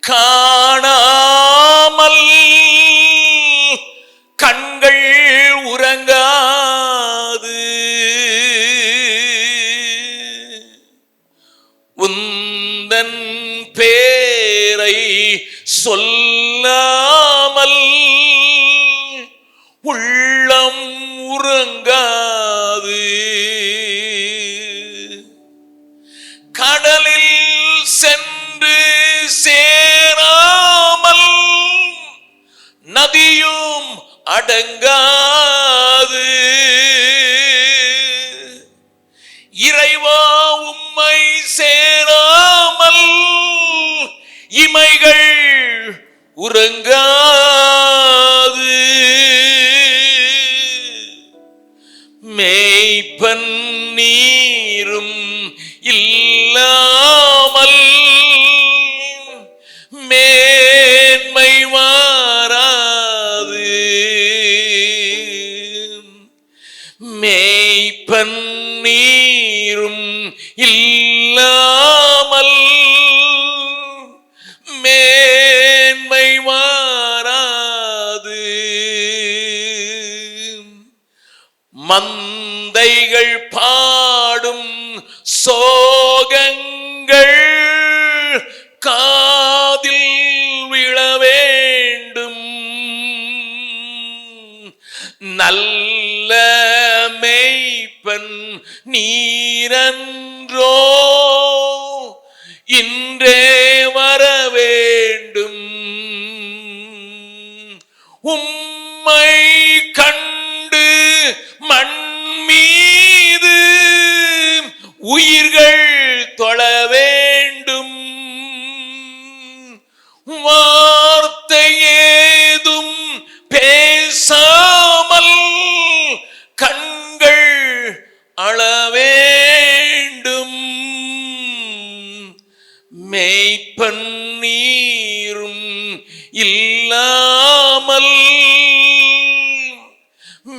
காணாமல் கண்கள் உறங்காது, உந்தன் பேரை சொல்லாமல் உள்ளம் உறங்காது, கடலில் சென்று சேராமல் நதியும் அடங்காது, இறைவா உம்மை சேராமல் இமைகள் உறங்காது, மேய்ப்பன் நீரும் இல்லாமல் மேன்மை வாராது, மேய்ப்பன் நீரும் இல்லாமல் மேன்மை வாராது, மந்தைகள் பாடும் சோகங்கள் காதில் விழ வேண்டும், நல்ல மேய்ப்பன் நீரன்றோ இன்றே வர வேண்டும், உம்மை கண்டு மண் மீது உயிர்கள் தொழ வேண்டும், வார்த்தை ஏதும் பேசாமல் கண்கள் அழ வேண்டும், மேய்ப்பன் நீரும் இல்லாமல்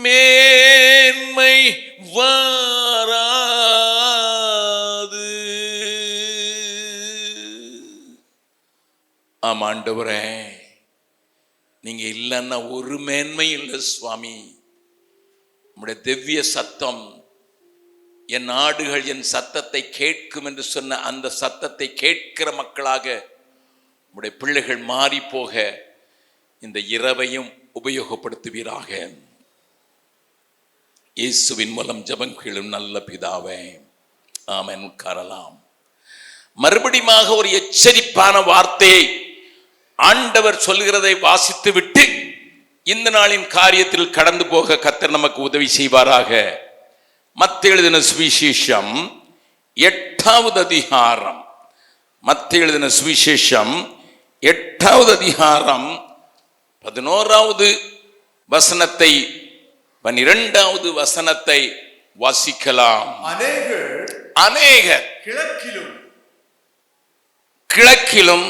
மேன்மை வாராது. ஆமா ஆண்டவரே, நீங்க இல்லைன்னா ஒரு மேன்மை இல்லை சுவாமி. உம்முடைய திவ்ய சத்தம், என் ஆடுகள் என் சத்தத்தை கேட்கும் என்று சொன்ன அந்த சத்தத்தை கேட்கிற மக்களாக உம்முடைய பிள்ளைகள் மாறி போக இந்த இரவையும் உபயோகப்படுத்துவீராக. இயேசுவின் மூலம் ஜெபங்களும் நல்ல பிதாவே, ஆமென். உட்காரலாம். மறுபடியும் ஒரு எச்சரிப்பான வார்த்தையை ஆண்டவர் சொல்கிறதை வாசித்து விட்டு இந்த நாளின் காரியத்தில் கடந்து போக கர்த்தர் நமக்கு உதவி செய்வாராக. மத்தேயு எழுதின சுவிசேஷம் 8வது அதிகாரம், மத்தேயு எழுதின சுவிசேஷம் 8வது அதிகாரம் 11வது வசனத்தை 12வது வசனத்தை வாசிக்கலாம். அநேகர் கிழக்கிலும்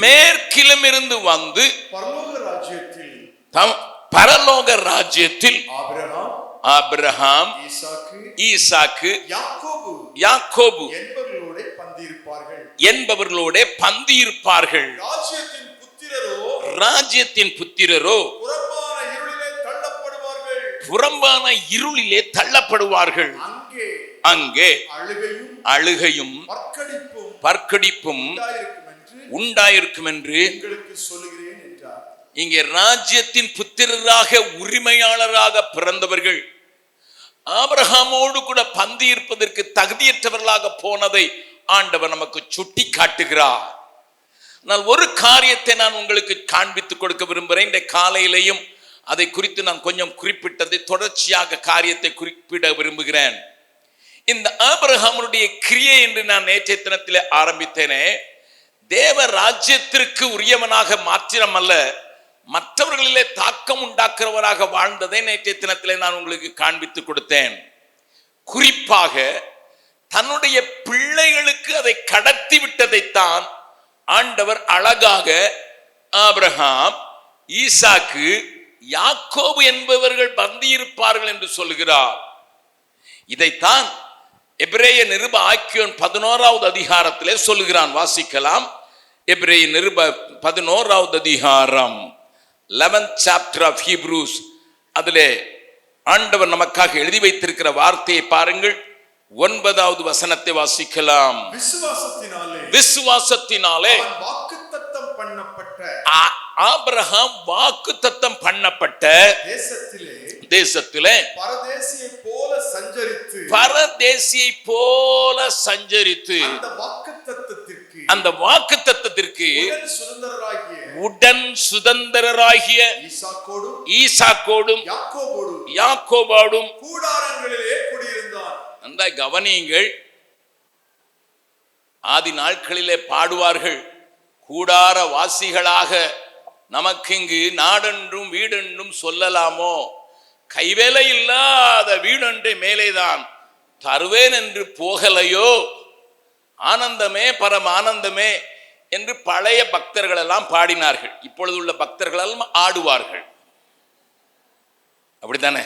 மேற்கிலும் இருந்து வந்து பரலோக ராஜ்யத்தில் ஆபிரகாம், ஈசாக்கு, யாக்கோபு என்பவர்களோட பந்தியிருப்பார்கள். ராஜ்யத்தின் புத்திரரோ புறம்பான இருளிலே தள்ளப்படுவார்கள். அங்கே அழுகையும் பற்கடிப்பும் உண்டாயிருக்கும் என்று சொல்லுகிறேன் என்றார். இங்கே ராஜ்யத்தின் புத்திரராக உரிமையாளராக பிறந்தவர்கள் ஆபிரகாமோடு கூட பந்தி இருப்பதற்கு தகுதியற்றவர்களாக போனதை ஆண்டவர் நமக்கு சுட்டி காட்டுகிறார். நான் ஒரு காரியத்தை நான் உங்களுக்கு காண்பித்துக் கொடுக்க விரும்புகிறேன். இந்த காலையிலையும் அதை குறித்து நான் கொஞ்சம் குறிப்பிட்டதை தொடர்ச்சியாக காரியத்தை குறிப்பிட விரும்புகிறேன். இந்த ஆபிரகாமுடைய கிரியை என்று நான் நேற்றைய தினத்திலே ஆரம்பித்தேனே, தேவ ராஜ்யத்திற்கு உரியவனாக மாத்திரமல்ல, மற்றவர்களிலே தாக்கம் உண்டாக்குறவராக வாழ்ந்ததை நேற்றைய தினத்திலே நான் உங்களுக்கு காண்பித்து கொடுத்தேன். குறிப்பாக தன்னுடைய பிள்ளைகளுக்கு அதை கடத்தி விட்டதைத்தான் ஆண்டவர் அழகாக ஆபிரகாம், ஈசாக்கு, யாக்கோபு என்பவர்கள் பந்தியிருப்பார்கள் என்று சொல்கிறார். இதைத்தான் எபிரேய நிருப ஆக்கியோன் 11வது அதிகாரத்திலே சொல்லுகிறான், வாசிக்கலாம். எபிரேய நிருப 11வது அதிகாரம் 11th chapter of Hebrews. அதிலே ஆண்டவர் நமக்காக எழுதி வைத்திருக்கிற வார்த்தையை பாருங்கள். 9வது வசனத்தை வாசிக்கலாம். விசுவாசத்தினாலே ஆபிரகாம் வாக்குத்தத்தம் பண்ணப்பட்ட தேசத்திலே பரதேசியை போல சஞ்சரித்து அந்த வாக்குத்தத்தத்திற்கு உடன் சுதந்திரராகிய ஈசாக்கோடும் யாக்கோபோடும் கூடாரங்களிலே குடியிருந்தார். நன்றாய் கவனியுங்கள். ஆதி நாட்களிலே பாடுவார்கள், கூடார வாசிகளாக நமக்கு இங்கு நாடென்றும் வீடென்றும் சொல்லலாமோ, கைவேலை இல்லாத வீடொன்றை மேலேதான் தருவேன் என்று போகலையோ, ஆனந்தமே பரம ஆனந்தமே என்று பழைய பக்தர்கள் எல்லாம் பாடினார்கள். இப்பொழுது உள்ள பக்தர்கள் எல்லாம் ஆடுவார்கள். அப்படித்தானே?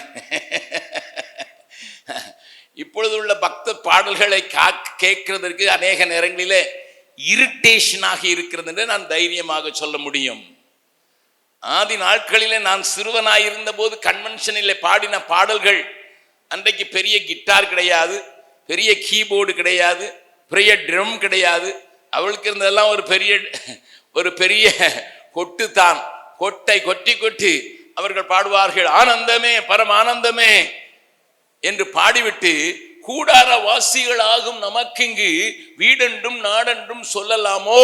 இப்பொழுது உள்ள பக்த பாடல்களை கேட்கிறதற்கு அநேக நேரங்களிலே இரிட்டேஷனாக இருக்கிறது என்று நான் தைரியமாக சொல்ல முடியும். ஆதி நாட்களிலே நான் சிறுவனாயிருந்த போது கன்வென்ஷனிலே பாடின பாடல்கள், அன்றைக்கு பெரிய கிட்டார் கிடையாது, பெரிய கீபோர்டு கிடையாது, பெரிய ட்ரம் கிடையாது. அவளுக்கு இருந்ததெல்லாம் ஒரு பெரிய கொட்டு தான். கொட்டை கொட்டி கொட்டி அவர்கள் பாடுவார்கள், ஆனந்தமே பரம ஆனந்தமே என்று பாடிவிட்டு, கூடார வாசிகளாகும் நமக்கிங்கு வீடென்றும் நாடென்றும் சொல்லலாமோ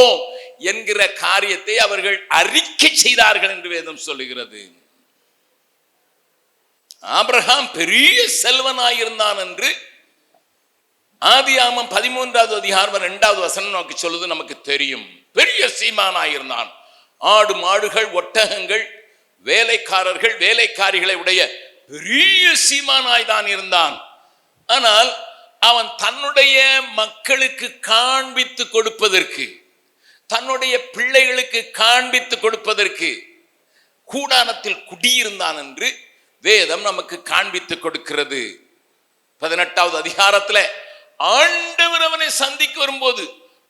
என்கிற காரியத்தை அவர்கள் அறிக்கை செய்தார்கள் என்று வேதம் சொல்லுகிறது. ஆபிரகாம் பெரிய செல்வனாயிருந்தான் என்று ஆதியாகமம் 13வது அதிகாரம் 2வது வசனம் நமக்கு சொல்லுது, நமக்கு தெரியும். பெரிய சீமானாயிருந்தான். ஆடு மாடுகள் ஒட்டகங்கள் வேலைக்காரர்கள் வேலைக்காரிகளை உடைய பெரிய சீமானாய் தான் இருந்தான். ஆனால் அவன் தன்னுடைய மக்களுக்கு காண்பித்து கொடுப்பதற்கு, தன்னுடைய பிள்ளைகளுக்கு காண்பித்து கொடுப்பதற்கு கூடாரத்தில் குடியிருந்தான் என்று வேதம் நமக்கு காண்பித்து கொடுக்கிறது. 18வது அதிகாரத்தில் ஆண்டவர் அவனை சந்திக்க வரும்போது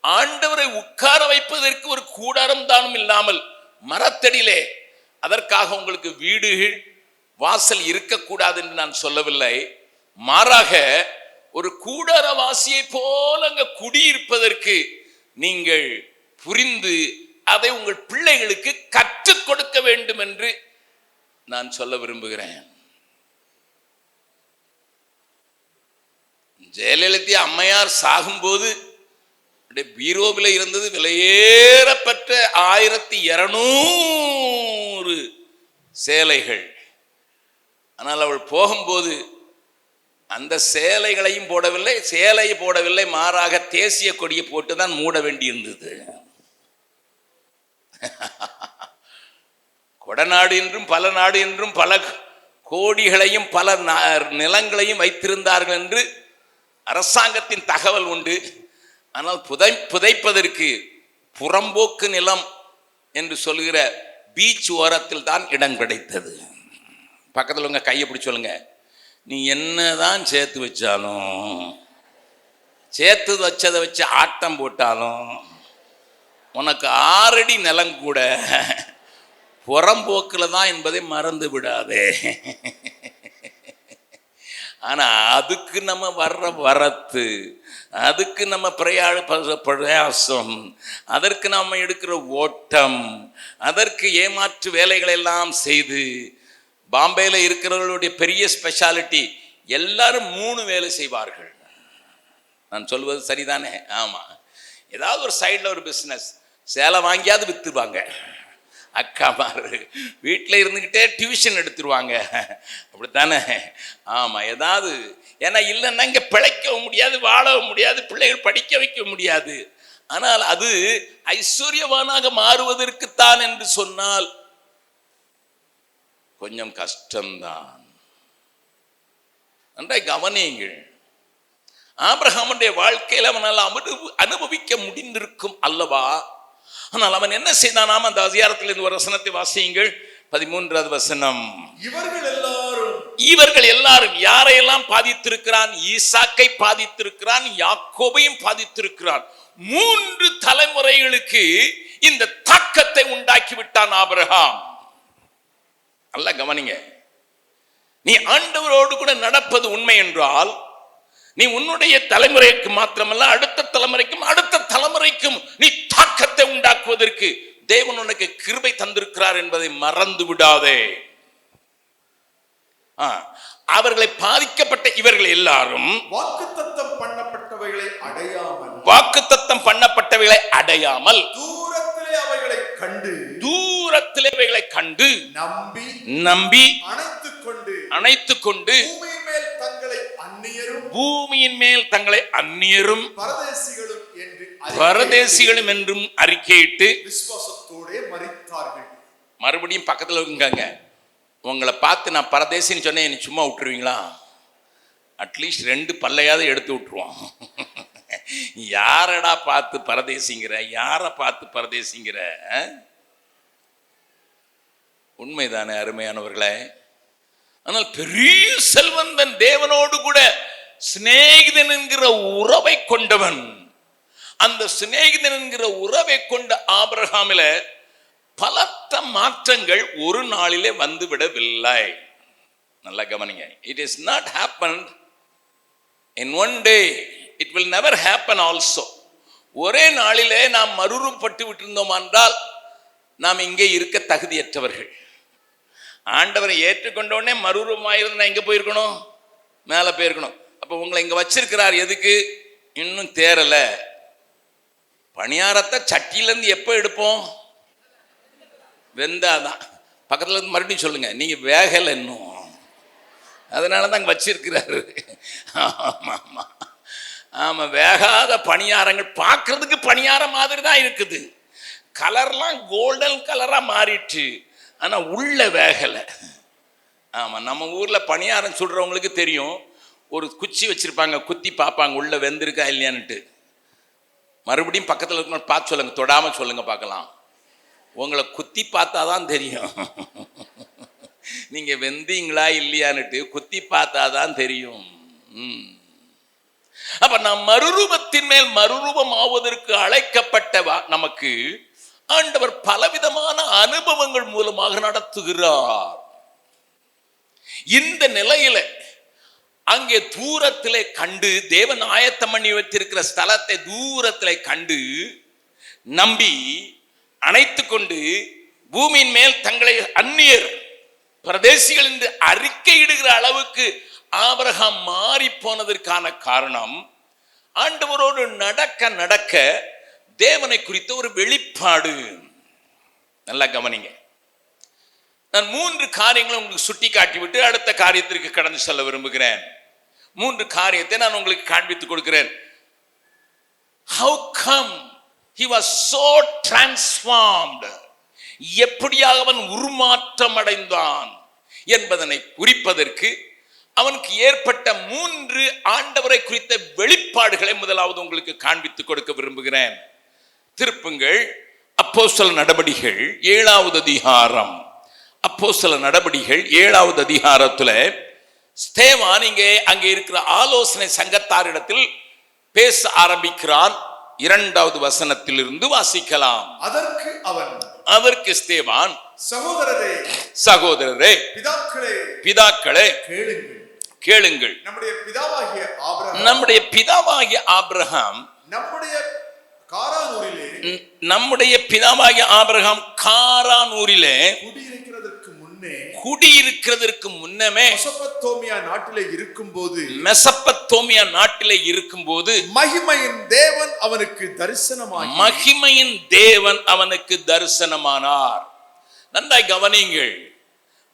ஆண்டவரை உட்கார வைப்பதற்கு ஒரு கூடாரம் தானும் இல்லாமல் மரத்தடியிலே, அதற்காக உங்களுக்கு வீடுகள் வாசல் இருக்கக்கூடாது என்று நான் சொல்லவில்லை, மாறாக ஒரு கூடாரவாசியை போல அங்க குடியிருப்பதற்கு நீங்கள் புரிந்து அதை உங்கள் பிள்ளைகளுக்கு கற்றுக் கொடுக்க வேண்டும் என்று நான் சொல்ல விரும்புகிறேன். ஜெயலலிதா அம்மையார் சாகும்போது பீரோவில் இருந்தது விலையேறப்பட்ட 1200 சேலைகள். ஆனால் அவள் போகும்போது அந்த சேலைகளையும் போடவில்லை, சேலையை போடவில்லை, மாறாக தேசிய கொடியை போட்டு தான் மூட வேண்டியிருந்தது. கொடநாடு என்றும் பல நாடு என்றும் பல கோடிகளையும் பல நிலங்களையும் வைத்திருந்தார்கள் என்று அரசாங்கத்தின் தகவல் உண்டு. ஆனால் புதைப்பதற்கு புறம்போக்கு நிலம் என்று சொல்லுகிற பீச் ஓரத்தில் தான் இடம் கிடைத்தது. பக்கத்தில் உங்க கையை பிடிச்சி சொல்லுங்க, நீ என்னதான் சேர்த்து வச்சாலும், சேர்த்து வச்சதை வச்சு ஆட்டம் போட்டாலும், உனக்கு 6 அடி நிலம் கூட புறம்போக்கில் தான் என்பதை மறந்து விடாதே. ஆனா அதுக்கு நம்ம வர்ற வரத்து, அதுக்கு நம்ம பிரயாசம், அதற்கு நம்ம எடுக்கிற ஓட்டம், அதற்கு ஏமாற்று வேலைகள் எல்லாம் செய்து, பாம்பேல இருக்கிறவர்களுடைய பெரிய ஸ்பெஷாலிட்டி எல்லாரும் 3 வேலை செய்வார்கள். நான் சொல்வது சரிதானே? ஆமா. ஏதாவது ஒரு சைடில் ஒரு பிஸ்னஸ், சேலை வாங்கியாவது வித்துருவாங்க. அக்காமாரு வீட்டில் இருந்துக்கிட்டே டியூஷன் எடுத்துருவாங்க. அப்படித்தானே? ஆமாம். ஏதாவது, ஏன்னா இல்லைன்னா இங்கே பிழைக்கவும் முடியாது, வாழவும் முடியாது, பிள்ளைகள் படிக்க வைக்க முடியாது. ஆனால் அது ஐஸ்வர்யவானாக மாறுவதற்குத்தான் என்று சொன்னால் கொஞ்சம் கஷ்டம்தான். நன்றாய் கவனியுங்கள். ஆபிரகாமுடைய வாழ்க்கையில் அவனால் அனுபவிக்க முடிந்திருக்கும் அல்லவா? ஆனால் அவன் என்ன செய்தான்? அந்த அதிகாரத்தில் இந்த ஒரு வசனத்தை வாசியுங்கள், 13வது வசனம். இவர்கள் எல்லாரும் யாரையெல்லாம் பாதித்திருக்கிறான்? ஈசாக்கை பாதித்திருக்கிறான், யாக்கோபையும் பாதித்திருக்கிறான். 3 தலைமுறைகளுக்கு இந்த தாக்கத்தை உண்டாக்கி விட்டான் ஆபிரகாம். நல்லா கவனிங்க. நீ ஆண்டவரோடு கூட நடப்பது உண்மை என்றால் நீ உன்னுடைய தலைமுறைக்கு மாத்திரமல்ல அடுத்த தலைமுறைக்கும் நீ தாக்கத்தை உண்டாக்குவதற்கு தேவன் உனக்கு கிருபை தந்திருக்கிறார் என்பதை மறந்து விடாதே. அவர்களை பாதிக்கப்பட்ட இவர்கள் எல்லாரும் வாக்குத்தத்தம் பண்ணப்பட்டவைகளை அடையாமல் தூரத்திலே அவைகளை கண்டு நம்பி அணைத்துக் கொண்டு பூமியின் மேல் தங்களை அந்நியரும் பரதேசிகளும் என்றும் அறிக்கையிட்டு விசுவாசத்தோடே மரித்தார்கள். மறுபடியும் பக்கத்துல இருக்காங்க. உங்களை பார்த்து நான் பரதேசின்னு சொன்னேன், நீ சும்மா விட்டுருவீங்களா? அட்லீஸ்ட் 2 பல்லையாவது எடுத்து விட்டுருவோம். யாரடா பார்த்து பரதேசிங்கிற? யாரை பார்த்து பரதேசிங்கிற? உண்மைதானே அருமையானவர்களே? ஆனால் பெரிய செல்வந்தன் தேவனோடு கூட சிநேகிதன் என்கிற உறவை கொண்டவன். அந்த சிநேகிதன் என்கிற உறவை கொண்ட ஆபிரகாமில பலத்த மாற்றங்கள் ஒரு நாளிலே வந்துவிடவில்லை. நல்லா கவனிங்க. It is not happened in one day. It will never happen also. ஒரே நாளிலே நாம் மறுரூபப்பட்டு விட்டிருந்தோம் என்றால் நாம் இங்கே இருக்க தகுதியற்றவர்கள். ஆண்டவரை ஏற்றுக்கொண்டோடனே மறுரூபமாயிருந்தா எங்க போயிருக்கணும்? மேலே போயிருக்கணும். அப்போ உங்களை இங்க வச்சிருக்கிறார் எதுக்கு? இன்னும் தேரல. பணியாரத்தை சட்டியிலேருந்து எப்போ எடுப்போம்? வெந்தாதான். பக்கத்துல இருந்து மறுபடியும் சொல்லுங்க, நீங்க வேகலை இன்னும், அதனால தான் அங்கே வச்சிருக்கிறாரு. ஆமா, வேகாத பணியாரங்கள் பார்க்கறதுக்கு பணியாரம் மாதிரி தான் இருக்குது. கலர்லாம் கோல்டன் கலரா மாறிடுச்சு, ஆனா உள்ள வேகலை. ஆமா, நம்ம ஊர்ல பணியாரம் சுடுறவங்களுக்கு தெரியும். ஒரு குச்சி வச்சிருப்பாங்க, குத்தி பார்ப்பாங்க உள்ள வெந்திருக்கா இல்லையான்னுட்டு. மறுபடியும் பக்கத்தில் இருக்க பார்த்து சொல்லுங்க, தொடாம சொல்லுங்க பார்க்கலாம். உங்களை குத்தி பார்த்தாதான் தெரியும் நீங்க வெந்தீங்களா இல்லையான்னுட்டு. குத்தி பார்த்தாதான் தெரியும். அப்ப நாம் மறுரூபத்தின் மேல் மறுரூபம் ஆவதற்கு அழைக்கப்பட்ட நமக்கு ஆண்டவர் பலவிதமான அனுபவங்கள் மூலமாக நடத்துகிறார். இந்த நிலையில அங்கே தூரத்திலே கண்டு, தேவன் ஆயத்தம் பண்ணி வைத்திருக்கிற ஸ்தலத்தை தூரத்திலே கண்டு நம்பி அணைத்து கொண்டு பூமியின் மேல் தங்களை அந்நியர் பிரதேசிகள் என்று அறிக்கையிடுகிற அளவுக்கு ஆபிரகாம் மாறி போனதற்கான காரணம், ஆண்டவரோடு நடக்க நடக்க தேவனை குறித்த ஒரு வெளிப்பாடு. நல்லா கவனிங்க. நான் 3 காரியங்களை உங்களுக்கு சுட்டி காட்டிவிட்டு அடுத்த காரியத்திற்கு கடந்து செல்ல விரும்புகிறேன். 3 காரியத்தை நான் உங்களுக்கு காண்பித்துக் கொடுக்கிறேன். How come he was so transformed? எப்படியாக அவன் உருமாற்றம் அடைந்தான் என்பதனை குறிப்பதற்கு அவனுக்கு ஏற்பட்ட 3 ஆண்டவரை குறித்த வெளிப்பாடுகளை முதலாவது உங்களுக்கு காண்பித்துக் கொடுக்க விரும்புகிறேன். திருப்புங்கள் அப்போஸ்தல நடபடிகள் 7வது அதிகாரம். அப்போஸ்தல நடபடிகள் 7வது அதிகாரத்துல ஸ்தேவான் அங்கே இருக்கிற ஆலோசனை சங்கத்தாரிடத்தில் பேச ஆரம்பிக்கிறான். 2வது வசனத்திலிருந்து வாசிக்கலாம். அதற்கு ஸ்தேவான், சகோதரரே பிதாக்களே கேளுங்கள். நம்முடைய பிதாவாகிய ஆபிரகாம் நம்முடைய பிதாவாகிய ஆபிரகாம் காரானூரிலே குடியிருக்கிறதற்கு முன்னமே மெசொப்பத்தோமியா நாட்டிலே இருக்கும்போது மகிமையின் தேவன் அவனுக்கு தரிசனமானார். நன்றாய் கவனியுங்கள்.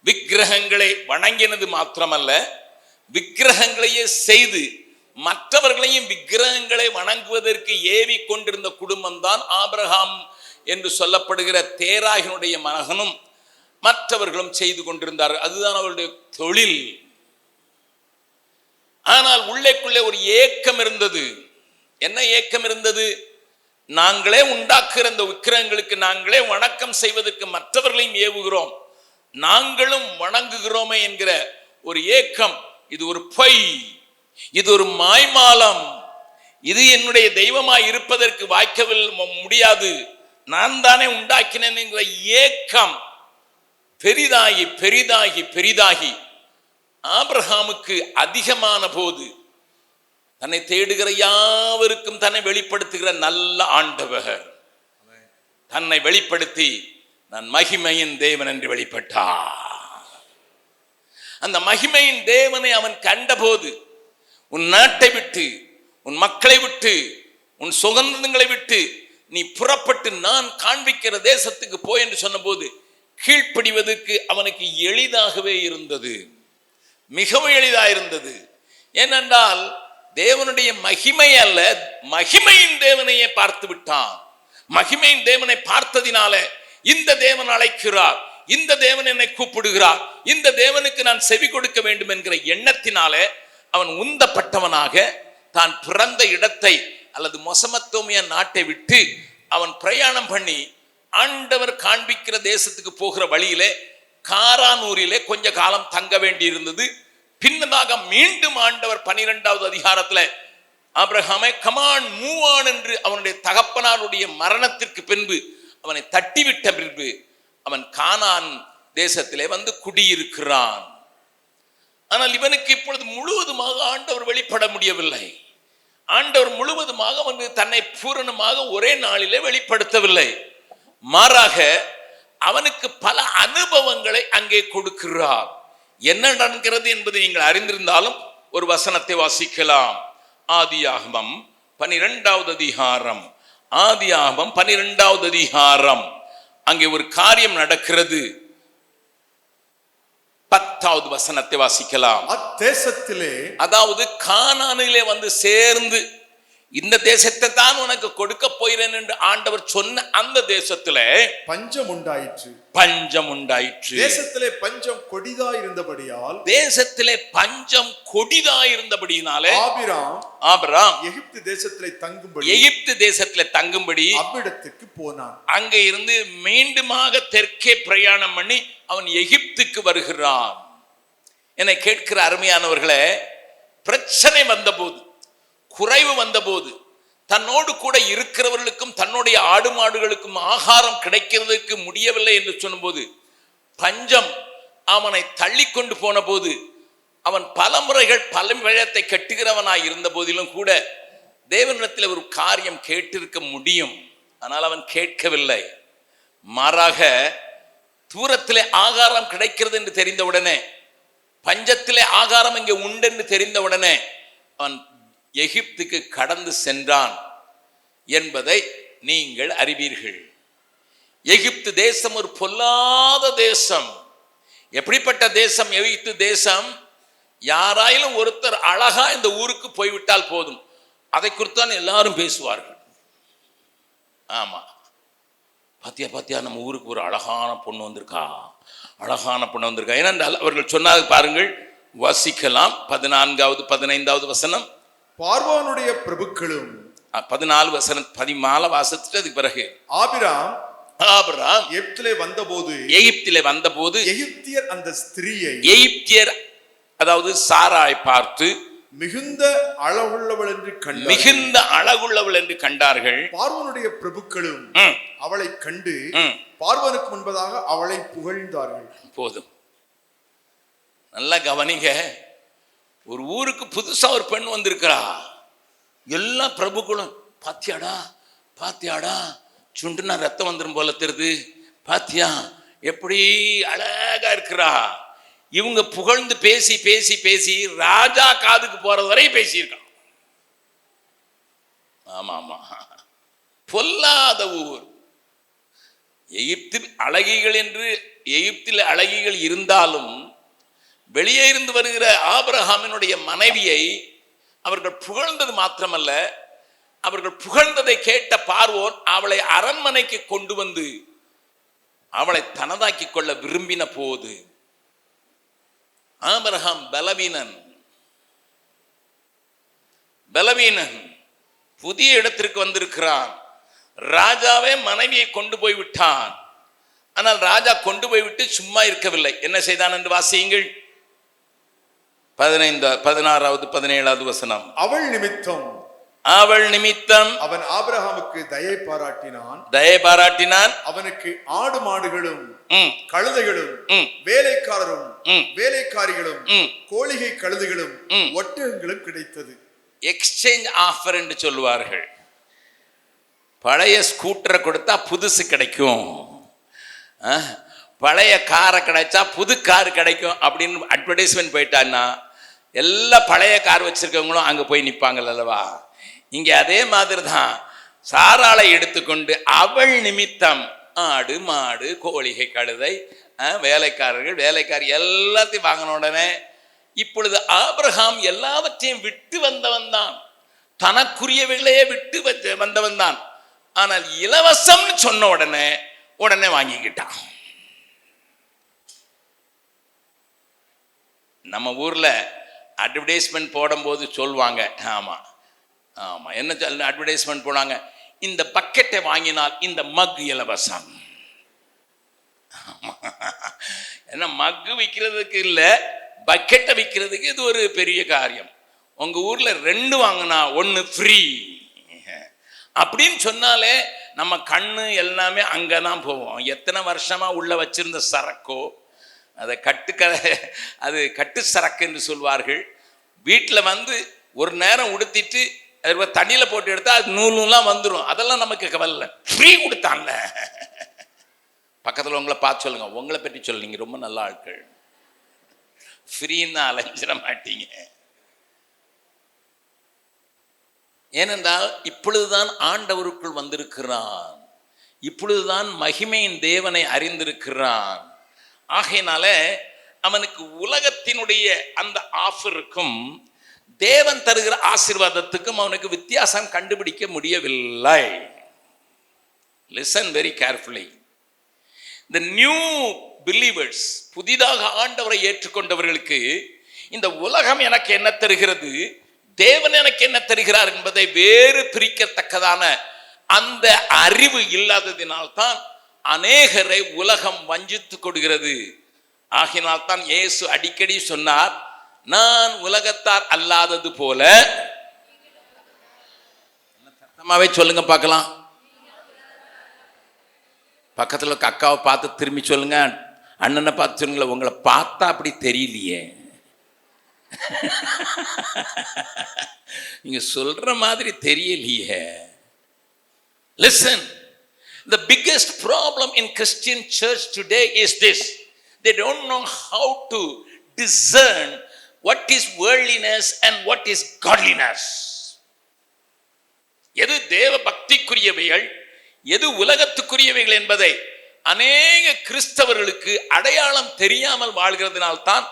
விக்கிரகங்களை வணங்கினது மாத்திரமல்ல, விக்கிரகங்களையே செய்து மற்றவர்களையும் விக்கிரகங்களை வணங்குவதற்கு ஏவி கொண்டிருந்த குடும்பம் தான் ஆபிரகாம் என்று சொல்லப்படுகிற தேராகினுடைய மகனும் மற்றவர்களும் செய்து கொண்டிருந்தார்கள். அதுதான் அவருடைய தொழில். ஆனால் உள்ளேக்குள்ளே ஒரு ஏக்கம் இருந்தது. என்ன ஏக்கம் இருந்தது? நாங்களே உண்டாக்குகிற இந்த விக்கிரகங்களுக்கு நாங்களே வணக்கம் செய்வதற்கு மற்றவர்களையும் ஏவுகிறோம், நாங்களும் வணங்குகிறோமே என்கிற ஒரு ஏக்கம், இது ஒரு பொய், இது ஒரு மாய்மாலம், இது என்னுடைய தெய்வமாய் இருப்பதற்கு வாய்க்கவில்லை, முடியாது, நான் தானே உண்டாக்கினேன் என்கிற ஏக்கம் பெரிதாகி பெரிதாகி பெரிதாகி ஆபிரகாமுக்கு அதிகமான போது தன்னை தேடுகிற யாவருக்கும் தன்னை வெளிப்படுத்துகிற நல்ல ஆண்டவர் தன்னை வெளிப்படுத்தி நான் மகிமையின் தேவன் என்று வெளிப்பட்டார். அந்த மகிமையின் தேவனை அவன் கண்டபோது, உன் நாட்டை விட்டு, உன் மக்களை விட்டு, உன் சுகந்தங்களை விட்டு நீ புறப்பட்டு நான் காண்பிக்கிற தேசத்துக்கு போய் என்று சொன்னபோது கீழ்ப்படிவதற்கு அவனுக்கு எளிதாகவே இருந்தது, மிகவும் எளிதாக இருந்தது. ஏனென்றால் தேவனுடைய மகிமை அல்ல, மகிமையின் தேவனையே பார்த்து விட்டான். மகிமையின் தேவனை பார்த்ததினால இந்த தேவன் அழைக்கிறார், இந்த தேவன் என்னை கூப்பிடுகிறார், இந்த தேவனுக்கு நான் செவி கொடுக்க வேண்டும் என்கிற எண்ணத்தினாலே அவன் உந்தப்பட்டவனாக தான் பிறந்த இடத்தை அல்லது மொசமத்தோமியா நாட்டை விட்டு அவன் பிரயாணம் பண்ணி ஆண்டவர் காண்பிக்கிற தேசத்துக்கு போகிற வழியிலே காரானூரிலே கொஞ்ச காலம் தங்க வேண்டி இருந்தது. பின்னதாக மீண்டும் ஆண்டவர் 12வது அதிகாரத்துல ஆபிரகாமை கமான் மூவ் ஆன் என்று அவனுடைய தகப்பனாருடைய மரணத்திற்கு பின்பு அவனை தட்டிவிட்ட பின்பு அவன் கானான் தேசத்திலே வந்து குடியிருக்கிறான். ஆனால் இவனுக்கு இப்பொழுது முழுவதுமாக ஆண்டவர் வெளிப்பட முடியவில்லை. ஆண்டவர் முழுவதுமாக அவனுக்கு தன்னை பூரணமாக ஒரே நாளிலே வெளிப்படுத்தவில்லை. மாறாக அவனுக்கு பல அனுபவங்களை அங்கே கொடுக்கிறார். என்ன நடக்கிறது என்பதை நீங்கள் அறிந்திருந்தாலும் ஒரு வசனத்தை வாசிக்கலாம். ஆதியாகமம் 12வது அதிகாரம், ஆதியாகமம் 12வது அதிகாரம். அங்கே ஒரு காரியம் நடக்கிறது. 10வது வசனத்தை வாசிக்கலாம். அத்தேசத்திலே, அதாவது கானானிலே வந்து சேர்ந்து இந்த தேசத்தை தான் உனக்கு கொடுக்க போகிறேன் என்று ஆண்டவர் சொன்ன அந்த தேசத்திலே பஞ்சம் உண்டாயிற்று. பஞ்சம் உண்டாயிற்று. தேசத்திலே பஞ்சம் கொடிதாயிருந்தபடியால், தேசத்திலே பஞ்சம் கொடிதாயிருந்தபடியினாலே ஆபிரகாம் எகிப்து தேசத்திலே தங்கும்படி, எகிப்து தேசத்திலே தங்கும்படி அவ்விடத்துக்கு போனான். அங்கே இருந்து மீண்டுமாக தெற்கே பிரயாணம் பண்ணி அவன் எகிப்துக்கு வருகிறான். என்னை கேட்கிற அருமையானவர்களே, பிரச்சனை வந்தபோது, குறைவு வந்தபோது, தன்னோடு கூட இருக்கிறவர்களுக்கும் தன்னுடைய ஆடு மாடுகளுக்கும் ஆகாரம் கிடைக்கிறதுக்கு முடியவில்லை என்று சொன்னபோது, பஞ்சம் அவனை தள்ளி கொண்டு போன போது, அவன் பல முறைகள் பல விழத்தை கட்டுகிறவனாய் இருந்த போதிலும் கூட தேவனிடத்தில் ஒரு காரியம் கேட்டிருக்க முடியும். ஆனால் அவன் கேட்கவில்லை. மாறாக தூரத்திலே ஆகாரம் கிடைக்கிறது என்று தெரிந்தவுடனே, பஞ்சத்திலே ஆகாரம் இங்கே உண்டு என்று தெரிந்தவுடனே அவன் எகிப்துக்கு கடந்து சென்றான் என்பதை நீங்கள் அறிவீர்கள். எகிப்து தேசம் ஒரு பொல்லாத தேசம். எப்படிப்பட்ட தேசம் எகிப்து தேசம்? யாராயிலும் ஒருத்தர் அழகா இந்த ஊருக்கு போய்விட்டால் போதும், அதை குறித்தான் எல்லாரும் பேசுவார்கள். ஆமா, பாத்தியா பாத்தியா நம்ம ஊருக்கு ஒரு அழகான பொண்ணு வந்திருக்கா, அழகான பொண்ணு வந்திருக்கா. ஏனென்றால் அவர்கள் சொன்னாங்க பாருங்கள், வாசிக்கலாம் 14வது 15வது வசனம். பார்வோனுடைய பிரபுக்களும் 14 வசனம் 14 வாசத்துக்கு அதுக்கு பிறகு ஆபிரகாம் எகிப்திலே வந்தபோது, எகிப்திலே வந்தபோது எகிப்தியர் அந்த ஸ்திரீயை, எகிப்தியர் அதாவது சாராய் பார்த்து மிகுந்த அழகுள்ளவள் என்று கண்டார்கள். மிகுந்த அழகுள்ளவள் என்று கண்டார்கள். பார்வோனுடைய பிரபுக்களும் அவளை கண்டு பார்வோனுக்கு முன்பதாக அவளை புகழ்ந்தார்கள். போதும், நல்லா கவனிங்க. ஒரு ஊருக்கு புதுசா ஒரு பெண் வந்திருக்கிறா. எல்லா பிரபுக்களும் பாத்தியாடா பாத்தியாடா, சுண்டுனா ரத்தம் வந்துடும் போல தெரியுது, பாத்தியா எப்படி அழகா இருக்கிறா. இவங்க புகழ்ந்து பேசி பேசி பேசி ராஜா காதுக்கு போறது வரை பேசியிருக்கான். ஆமா ஆமா, பொல்லாத ஊர் எகிப்து. அழகிகள் என்று எகிப்தில் அழகிகள் இருந்தாலும் வெளியே இருந்து வருகிற ஆபிரகாமினுடைய மனைவியை அவர்கள் புகழ்ந்தது மாத்திரமல்ல, அவர்கள் புகழ்ந்ததை கேட்ட பார்வோன் அவளை அரண்மனைக்கு கொண்டு வந்து அவளை தனதாக்கி கொள்ள விரும்பின போது ஆபிரகாம் பலவீனன், புதிய இடத்திற்கு வந்திருக்கிறான். ராஜாவே மனைவியை கொண்டு போய் விட்டான். ஆனால் ராஜா கொண்டு போய் விட்டு சும்மா இருக்கவில்லை. என்ன செய்தான் என்று வாசியுங்கள். 16வது 17வது வசனம். அவள் நிமித்தம் அவன் ஆபிரகாமுக்கு தயை பாராட்டினான். அவனுக்கு ஆடு மாடுகளும் கழுதைகளும் வேலைக்காரரும் வேலைக்காரிகளும் கோழிகை கழுதைகளும் ஒட்டகங்களும் கிடைத்தது. எக்ஸ்சேஞ்ச் ஆஃபர் என்று சொல்லுவார்கள். பழைய ஸ்கூட்டரை கொடுத்தா புதுசு கிடைக்கும், பழைய காரை கிடைச்சா புது கார் கிடைக்கும் அப்படின்னு அட்வர்டைஸ்மெண்ட் போயிட்டான்னா எல்லா பழைய கார் வச்சிருக்கவங்களும் அங்கே போய் நிற்பாங்க அல்லவா. இங்கே அதே மாதிரி தான் சாராளை எடுத்துக்கொண்டு அவள் நிமித்தம் ஆடு மாடு கோழிகை கழுதை வேலைக்காரர்கள் வேலைக்காரி எல்லாத்தையும் வாங்கின உடனே இப்பொழுது ஆபிரகாம் எல்லாவற்றையும் விட்டு வந்தவன் தான், தனக்குரியவைகளையே விட்டு வந்தவன் தான். ஆனால் இலவசம்னு சொன்ன உடனே வாங்கிக்கிட்டான். நம்ம ஊர்ல அட்வர்டைஸ்மெண்ட் போடும்போது சொல்லுவாங்க, ஆமா ஆமா என்ன அட்வர்டைஸ்மெண்ட் போனாங்க, இந்த பக்கெட்டை வாங்கினால் இந்த மக் இலவசம். ஏன்னா மக்கு விற்கிறதுக்கு இல்லை, பக்கெட்டை விற்கிறதுக்கு இது ஒரு பெரிய காரியம். உங்க ஊர்ல 2 வாங்கினா 1 ஃப்ரீ அப்படின்னு சொன்னாலே நம்ம கண்ணு எல்லாமே அங்கதான் போவோம். எத்தனை வருஷமா உள்ள வச்சிருந்த சரக்கோ அதை அது கட்டு சரக்கு என்று சொல்வார்கள். வீட்டில் வந்து ஒரு நேரம் உடுத்திட்டு தண்ணியில போட்டு எடுத்தா அது நூலாம் வந்துடும். அதெல்லாம் நமக்கு கவலை, ஃப்ரீ கொடுத்தாங்க. பக்கத்தில் உங்களை பார்த்து சொல்லுங்க, உங்களை பற்றி சொல்லுங்க, ரொம்ப நல்ல ஆட்கள், ஃப்ரீன்னு அலைஞ்சிட மாட்டீங்க. ஏனென்றால் இப்பொழுதுதான் ஆண்டவருக்குள் வந்திருக்கிறான், இப்பொழுதுதான் மகிமையின் தேவனை அறிந்திருக்கிறான். ஆகையினால அவனுக்கு உலகத்தினுடைய அந்த ஆஃபருக்கும் தேவன் தருகிற ஆசீர்வாதத்துக்கும் அவனுக்கு வித்தியாசம் கண்டுபிடிக்க முடியவில்லை. Listen very carefully. The new believers, புதிதாக ஆண்டவரை ஏற்றுக்கொண்டவர்களுக்கு இந்த உலகம் எனக்கு என்ன தருகிறது, தேவன் எனக்கு என்ன தருகிறார் என்பதை வேறு பிரிக்கத்தக்கதான அந்த அறிவு இல்லாததினால்தான் அநேகரை உலகம் வஞ்சித்து கொடுக்கிறது. ஆகினால் தான் இயேசு அடிக்கடி சொன்னார், நான் உலகத்தார் அல்லாதது போல. சத்தமாவே சொல்லுங்க பார்க்கலாம். பக்கத்தில் அக்காவை பார்த்து திரும்பி சொல்லுங்க, அண்ணனை பார்த்து சொல்லுங்களேன், உங்களை பார்த்தா அப்படி தெரியலையே, நீங்க சொல்ற மாதிரி தெரியலையே. Listen, the biggest problem in Christian church today is this: they don't know how to discern what is worldliness and what is godliness. எது தேவ பக்திக்குரியவைகள், எது உலகத்துக்குரியவைகள் என்பதை அநேக கிறிஸ்தவர்களுக்கு அடையாளம் தெரியாமல் வாழ்கிறதுனால்தான்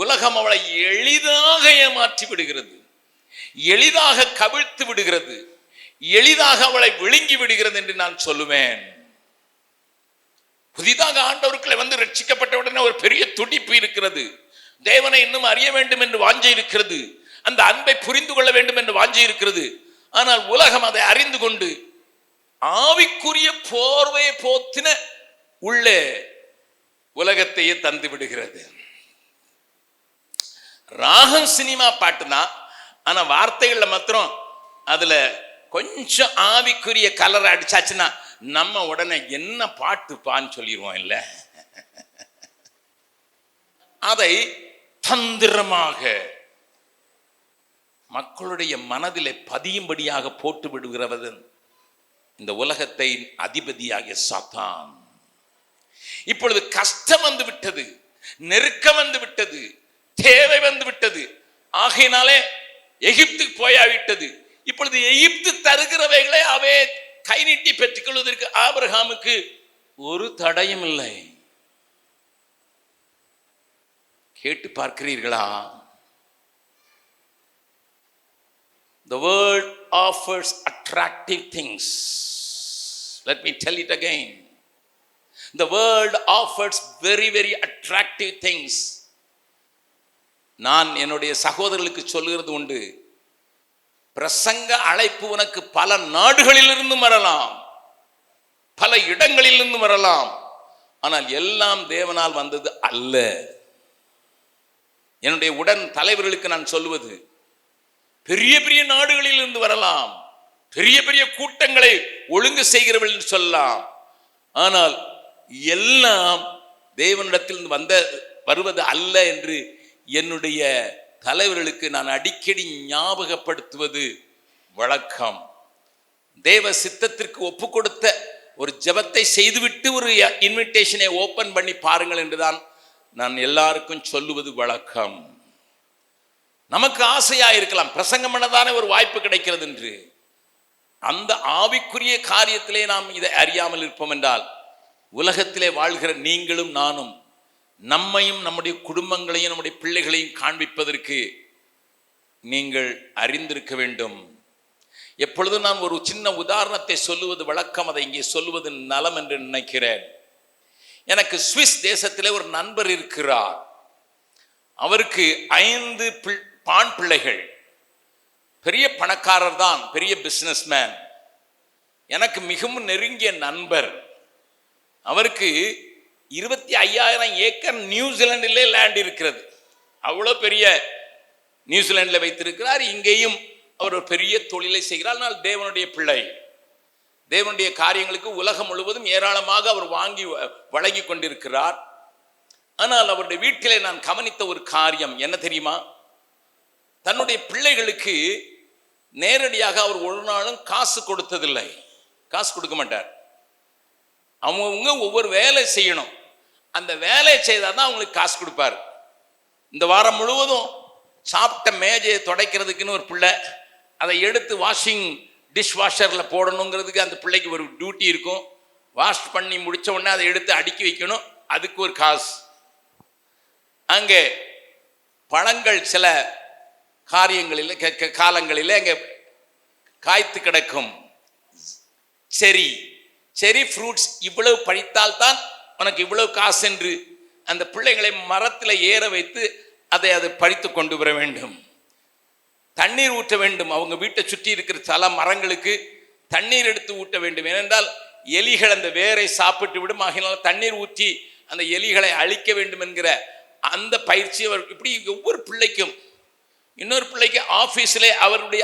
உலகம் அவளை எளிதாக ஏமாற்றி விடுகிறது, எளிதாக கவிழ்த்து விடுகிறது, எளிதாக அவளை விழுங்கி விடுகிறது என்று நான் சொல்லுவேன். புதிதாக ஆண்டவருக்குள்ளே வந்து ரட்சிக்கப்பட்ட உடனே ஒரு பெரிய துடிப்பு இருக்கிறது, தேவனை இன்னும் அறிய வேண்டும் என்று வாஞ்சை இருக்கிறது, அந்த அன்பை புரிந்து கொள்ள வேண்டும் என்று வாஞ்சை இருக்கிறது. ஆனால் உலகம் அதை அறிந்து கொண்டு ஆவிக்குரிய போர்வையை போத்தின உள்ளே உலகத்தையே தந்து விடுகிறது. ராகம் சினிமா பாட்டு தான், ஆனா வார்த்தைகள்ல மாத்திரம் அதுல கொஞ்சம் ஆவிக்குரிய கலரை அடிச்சாச்சுன்னா நம்ம உடனே என்ன பாட்டுப்பான்னு சொல்லிடுவோம். இல்ல, அதை தந்திரமாக மக்களுடைய மனதிலே பதியும்படியாக போட்டு விடுகிறவன் இந்த உலகத்தை அதிபதியாகிய சாத்தான். இப்பொழுது கஷ்டம் வந்து விட்டது, நெருக்கம் வந்து விட்டது, தேவை வந்து விட்டது. ஆகையினாலே எகிப்துக்கு போயாவிட்டது. இப்பொழுது எகிப்து தருகிறவைகளை அவை கை நீட்டி பெற்றுக் கொள்வதற்கு ஆபிரகாமுக்கு ஒரு தடையும் இல்லை. கேட்டு பார்க்கிறீர்களா? The world offers attractive things. Let me tell it again. The world offers very, very attractive things. நான் என்னுடைய சகோதரர்களுக்கு சொல்லுகிறது உண்டு, பிரசங்க அழைப்பு உனக்கு பல நாடுகளிலிருந்து வரலாம், பல இடங்களிலிருந்து வரலாம், ஆனால் எல்லாம் தேவனால் வந்தது அல்ல. என்னுடைய உடன் தலைவர்களுக்கு நான் சொல்லுவது, பெரிய பெரிய நாடுகளில் இருந்து வரலாம், பெரிய பெரிய கூட்டங்களை ஒழுங்கு செய்கிறவர்கள் சொல்லலாம், ஆனால் எல்லாம் தேவனிடத்தில் வருவது அல்ல என்று என்னுடைய தலைவர்களுக்கு நான் அடிக்கடி ஞாபகப்படுத்துவது வழக்கம். தேவ சித்தத்திற்கு ஒப்பு கொடுத்த ஒரு ஜெபத்தை செய்துவிட்டு ஒரு இன்விடேஷனை ஓபன் பண்ணி பாருங்கள் என்றுதான் நான் எல்லாருக்கும் சொல்லுவது வழக்கம். நமக்கு ஆசையா இருக்கலாம், பிரசங்கம் பண்ணதானே ஒரு வாய்ப்பு கிடைக்கிறது என்று. அந்த ஆவிக்குரிய காரியத்திலே நாம் இதை அறியாமல் இருப்போம் என்றால், உலகத்திலே வாழ்கிற நீங்களும் நானும் நம்மையும் நம்முடைய குடும்பங்களையும் நம்முடைய பிள்ளைகளையும் காண்பிப்பதற்கு நீங்கள் அறிந்திருக்க வேண்டும். எப்பொழுதும் நான் ஒரு சின்ன உதாரணத்தை சொல்லுவது வழக்கம், அதை இங்கே சொல்லுவது நலம் என்று நினைக்கிறேன். எனக்கு சுவிஸ் தேசத்திலே ஒரு நண்பர் இருக்கிறார். அவருக்கு 5 ஆண் பிள்ளைகள். பெரிய பணக்காரர் தான், பெரிய பிசினஸ்மேன். எனக்கு மிகவும் நெருங்கிய நண்பர். அவருக்கு 25,000 ஏக்கர் நியூசிலாண்டிலே லேண்ட் இருக்கிறது. அவ்வளோ பெரிய நியூசிலாண்டில் வைத்திருக்கிறார். இங்கேயும் அவர் ஒரு பெரிய தொழிலை செய்கிறார். ஆனால் தேவனுடைய பிள்ளை, தேவனுடைய காரியங்களுக்கு உலகம் முழுவதும் ஏராளமாக அவர் வாங்கி வழங்கி கொண்டிருக்கிறார். ஆனால் அவருடைய வீட்டிலே நான் கவனித்த ஒரு காரியம் என்ன தெரியுமா? தன்னுடைய பிள்ளைகளுக்கு நேரடியாக அவர் ஒரு நாளும் காசு கொடுத்ததில்லை. காசு கொடுக்க மாட்டார். அவங்க ஒவ்வொரு வேலை செய்யணும், அந்த வேலையை செய்தால் தான் அவங்களுக்கு காசு கொடுப்பார். இந்த வாரம் முழுவதும் சாப்பிட்ட மேஜையை துடைக்கிறதுக்குன்னு ஒரு பிள்ளை, அதை எடுத்து டிஷ் வாஷரில் போடணுங்கிறதுக்கு அந்த பிள்ளைக்கு ஒரு டியூட்டி இருக்கும். வாஷ் பண்ணி முடித்த உடனே அதை எடுத்து அடுக்கி வைக்கணும், அதுக்கு ஒரு காசு. அங்கே பழங்கள் சில காரியங்களில் காலங்களில் அங்கே காய்த்து கிடக்கும். செரி ஃப்ரூட்ஸ் இவ்வளவு பழித்தால் தான் உனக்கு இவ்வளவு காசு என்று அந்த பிள்ளைகளை மரத்தில் ஏற வைத்து அதை பறித்து கொண்டு வர வேண்டும். தண்ணீர் ஊற்ற வேண்டும். அவங்க வீட்டை சுற்றி இருக்கிற சில மரங்களுக்கு தண்ணீர் எடுத்து ஊட்ட வேண்டும். ஏனென்றால் எலிகள் அந்த வேரை சாப்பிட்டு விடும். ஆகினால் தண்ணீர் ஊற்றி அந்த எலிகளை அழிக்க வேண்டும் என்கிற அந்த பயிற்சி அவர். இப்படி ஒவ்வொரு பிள்ளைக்கும், இன்னொரு பிள்ளைக்கு அவருடைய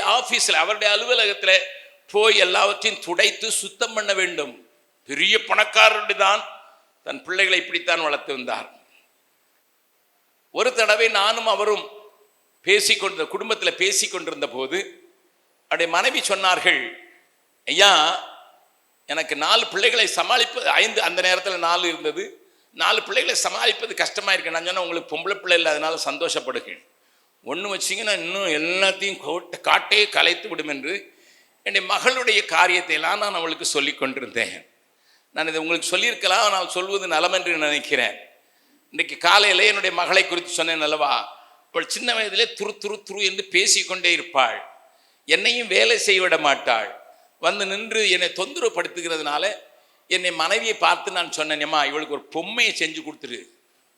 அலுவலகத்தில் போய் எல்லாவற்றையும் துடைத்து சுத்தம் பண்ண வேண்டும். பெரிய பணக்காரருடைய தான் தன் பிள்ளைகளை இப்படித்தான் வளர்த்து வந்தார். ஒரு தடவை நானும் அவரும் குடும்பத்தில் பேசிக்கொண்டிருந்த போது அவருடைய மனைவி சொன்னார்கள், ஐயா எனக்கு 4 பிள்ளைகளை சமாளிப்பது, 5 அந்த நேரத்தில் 4 இருந்தது, 4 பிள்ளைகளை சமாளிப்பது கஷ்டமாக இருக்கு. நான் சொன்னேன், உங்களுக்கு பொம்பளை பிள்ளை இல்லை, அதனால சந்தோஷப்படுகிறேன். ஒன்று வச்சிங்கன்னா இன்னும் எல்லாத்தையும் காட்டே கலைத்து விடும் என்று என்னுடைய மகளுடைய காரியத்தையெல்லாம் நான் அவளுக்கு சொல்லி கொண்டிருந்தேன். நான் இதை உங்களுக்கு சொல்லியிருக்கலாம், நான் சொல்வது நலம் என்று நினைக்கிறேன். இன்றைக்கு காலையில் என்னுடைய மகளை குறித்து சொன்னேன் அல்லவா? அவள் சின்ன வயதிலே துரு என்று பேசிக்கொண்டே இருப்பாள். என்னையும் வேலை செய்ய விட மாட்டாள். வந்து நின்று என்னை தொந்தரவுப்படுத்துகிறதுனால என்னை மனைவியை பார்த்து நான் சொன்னேன்மா, இவளுக்கு ஒரு பொம்மையை செஞ்சு கொடுத்துரு,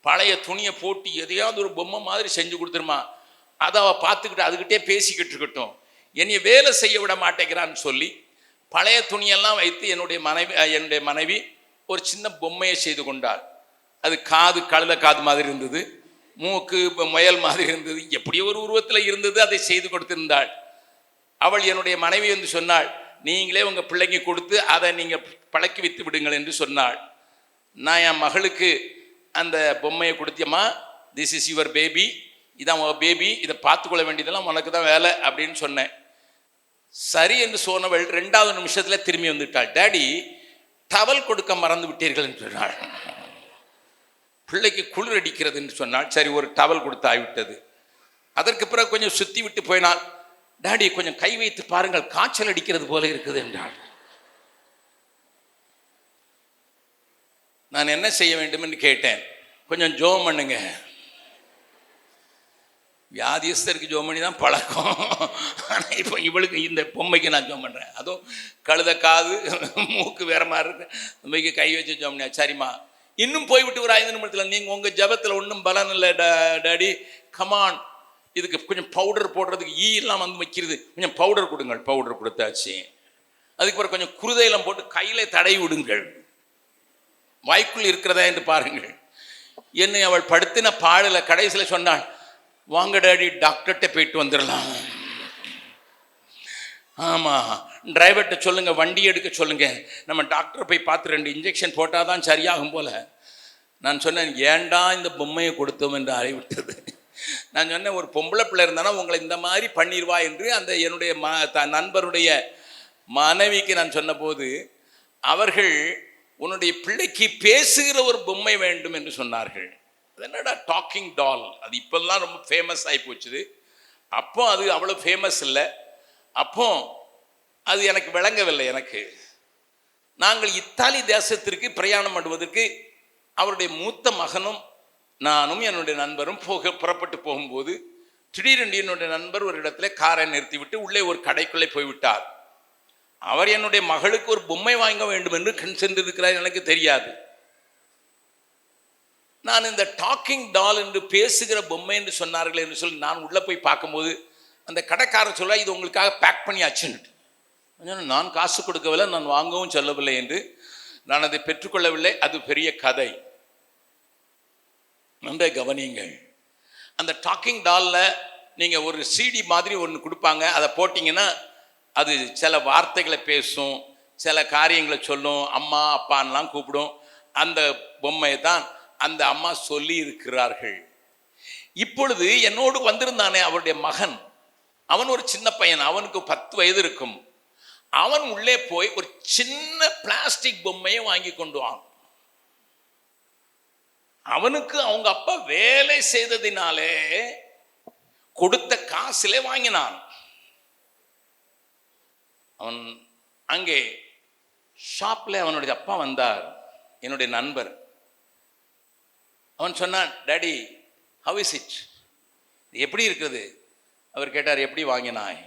பழைய துணியை போட்டு எதையாவது ஒரு பொம்மை மாதிரி செஞ்சு கொடுத்துருமா, அதை அவள் பார்த்துக்கிட்டு அதுக்கிட்டே பேசிக்கிட்டு இருக்கட்டும், என்னை வேலை செய்ய விட மாட்டேங்கிறான்னு சொல்லி பழைய துணியெல்லாம் வைத்து என்னுடைய மனைவி ஒரு சின்ன பொம்மையை செய்து கொண்டாள். அது கழுத காது மாதிரி இருந்தது, மூக்கு முயல் மாதிரி இருந்தது, எப்படி ஒரு உருவத்தில் இருந்தது. அதை செய்து கொடுத்திருந்தாள். அவள் என்னுடைய மனைவி என்று சொன்னாள், நீங்களே உங்கள் பிள்ளைங்க கொடுத்து அதை நீங்கள் பழக்கி வைத்து விடுங்கள் என்று சொன்னாள். நான் என் மகளுக்கு அந்த பொம்மையை கொடுத்தியம்மா, திஸ் இஸ் யுவர் பேபி, இதான் உங்கள் பேபி, இதை பார்த்துக்கொள்ள வேண்டியதெல்லாம் உனக்கு தான் வேலை அப்படின்னு சொன்னேன். சரி என்று சொன்னவள் 2வது நிமிஷத்தில் திரும்பி வந்துவிட்டாள். டேடி டவல் கொடுக்க மறந்து விட்டீர்கள் என்று சொன்னாள். பிள்ளைக்கு குளிர் அடிக்கிறது என்று சொன்னாள். சரி, ஒரு டவல் கொடுத்து ஆகிவிட்டது. அதற்கு பிறகு கொஞ்சம் சுற்றி விட்டு போயினால், டாடி கொஞ்சம் கை வைத்து பாருங்கள், காய்ச்சல் அடிக்கிறது போல இருக்குது என்றாள். நான் என்ன செய்ய வேண்டும் என்று கேட்டேன். கொஞ்சம் ஜோம் பண்ணுங்க. வியாதியஸ்தருக்கு ஜோம் பண்ணி தான் பழக்கம். ஆனால் இப்போ இவளுக்கு இந்த பொம்மைக்கு நான் ஜோம் பண்ணுறேன். அதுவும் கழுத காது மூக்கு வேற மாதிரி இருக்கு, பொம்மைக்கு கை வச்சு ஜோம் பண்ணி. சரிம்மா, இன்னும் போய்விட்டு ஒரு 5 நிமிடத்தில் நீங்கள் உங்கள் ஜபத்தில் ஒன்றும் பலன் இல்லை டாடி, கமான், இதுக்கு கொஞ்சம் பவுடர் போடுறதுக்கு எல்லாம் வந்து வைக்கிறது, கொஞ்சம் பவுடர் கொடுங்கள். பவுடர் கொடுத்தாச்சு. அதுக்கு பிறகு கொஞ்சம் குருதையெல்லாம் போட்டு கையில் தடவி விடுங்கள், வாய்க்குள் இருக்கிறதா என்று பாருங்கள். என்னை அவள் படுத்தின பாடல கடைசியில் சொன்னாள், வாங்க டாடி டாக்டர்கிட்ட போயிட்டு வந்துடலாம். ஆமாம், டிரைவர்கிட்ட சொல்லுங்க வண்டி எடுக்க சொல்லுங்க, நம்ம டாக்டரை போய் பார்த்து 2 இன்ஜெக்ஷன் போட்டால் தான் சரியாகும் போல. நான் சொன்னேன், ஏன்டா இந்த பொம்மையை கொடுத்தோம் என்று அறிவிட்டது. நான் சொன்னேன், ஒரு பொம்பளை பிள்ளை இருந்தானா உங்களை இந்த மாதிரி பண்ணிடுவா என்று அந்த என்னுடைய நண்பருடைய மனைவிக்கு நான் சொன்னபோது அவர்கள் உன்னுடைய பிள்ளைக்கு பேசுகிற ஒரு பொம்மை வேண்டும் என்று சொன்னார்கள். அது என்னடா டாக்கிங் டால், அது இப்போல்லாம் ரொம்ப ஃபேமஸ் ஆகி போச்சுது. அப்போ அது அவ்வளோ ஃபேமஸ் இல்லை. அப்போ அது எனக்கு விளங்கவில்லை. எனக்கு நாங்கள் இத்தாலி தேசத்திற்கு பிரயாணம் பண்ணுவதற்கு அவருடைய மூத்த மகனும் நானும் என்னுடைய நண்பரும் புறப்பட்டு போகும்போது திடீரென்று என்னுடைய நண்பர் ஒரு இடத்துல காரை நிறுத்திவிட்டு உள்ளே ஒரு கடைக்குள்ளே போய்விட்டார். அவர் என்னுடைய மகளுக்கு ஒரு பொம்மை வாங்க வேண்டும் என்று சென்றிருக்கிறார், எனக்கு தெரியாது. நான் இந்த டாக்கிங் டால் என்று பேசுகிற பொம்மை என்று சொன்னார்கள் என்று சொல்லி நான் உள்ளே போய் பார்க்கும்போது அந்த கடைக்காரர் சொல்ல, இது உங்களுக்காக பேக் பண்ணி ஆச்சுன்னுட்டு. நான் காசு கொடுக்கவில்லை, நான் வாங்கவும் சொல்லவில்லை என்று நான் அதை பெற்றுக்கொள்ளவில்லை. அது பெரிய கதை. நன்றை கவனியுங்கள். அந்த டாக்கிங் டாலில் நீங்கள் ஒரு சிடி மாதிரி ஒன்று கொடுப்பாங்க, அதை போட்டிங்கன்னா அது சில வார்த்தைகளை பேசும், சில காரியங்களை சொல்லும், அம்மா அப்பான்லாம் கூப்பிடும். அந்த பொம்மையை தான் அந்த அம்மா சொல்லி இருக்கிறார்கள். இப்பொழுது என்னோடு வந்திருந்தானே அவருடைய மகன், அவன் ஒரு சின்ன பையன், அவனுக்கு 10 வயது இருக்கும். அவன் உள்ளே போய் ஒரு சின்ன பிளாஸ்டிக் பொம்மையை வாங்கி கொண்டு வான். அவனுக்கு அவங்க அப்பா வேலை செய்ததினாலே கொடுத்த காசிலே வாங்கினான். அவன் அங்கே ஷாப்ல அவனுடைய அப்பா வந்தார், என்னுடைய நண்பர். அவன் சொன்னான், டாடி ஹவ் இஸ் இட், எப்படி இருக்குது? அவர் கேட்டார், எப்படி வாங்கினாய்?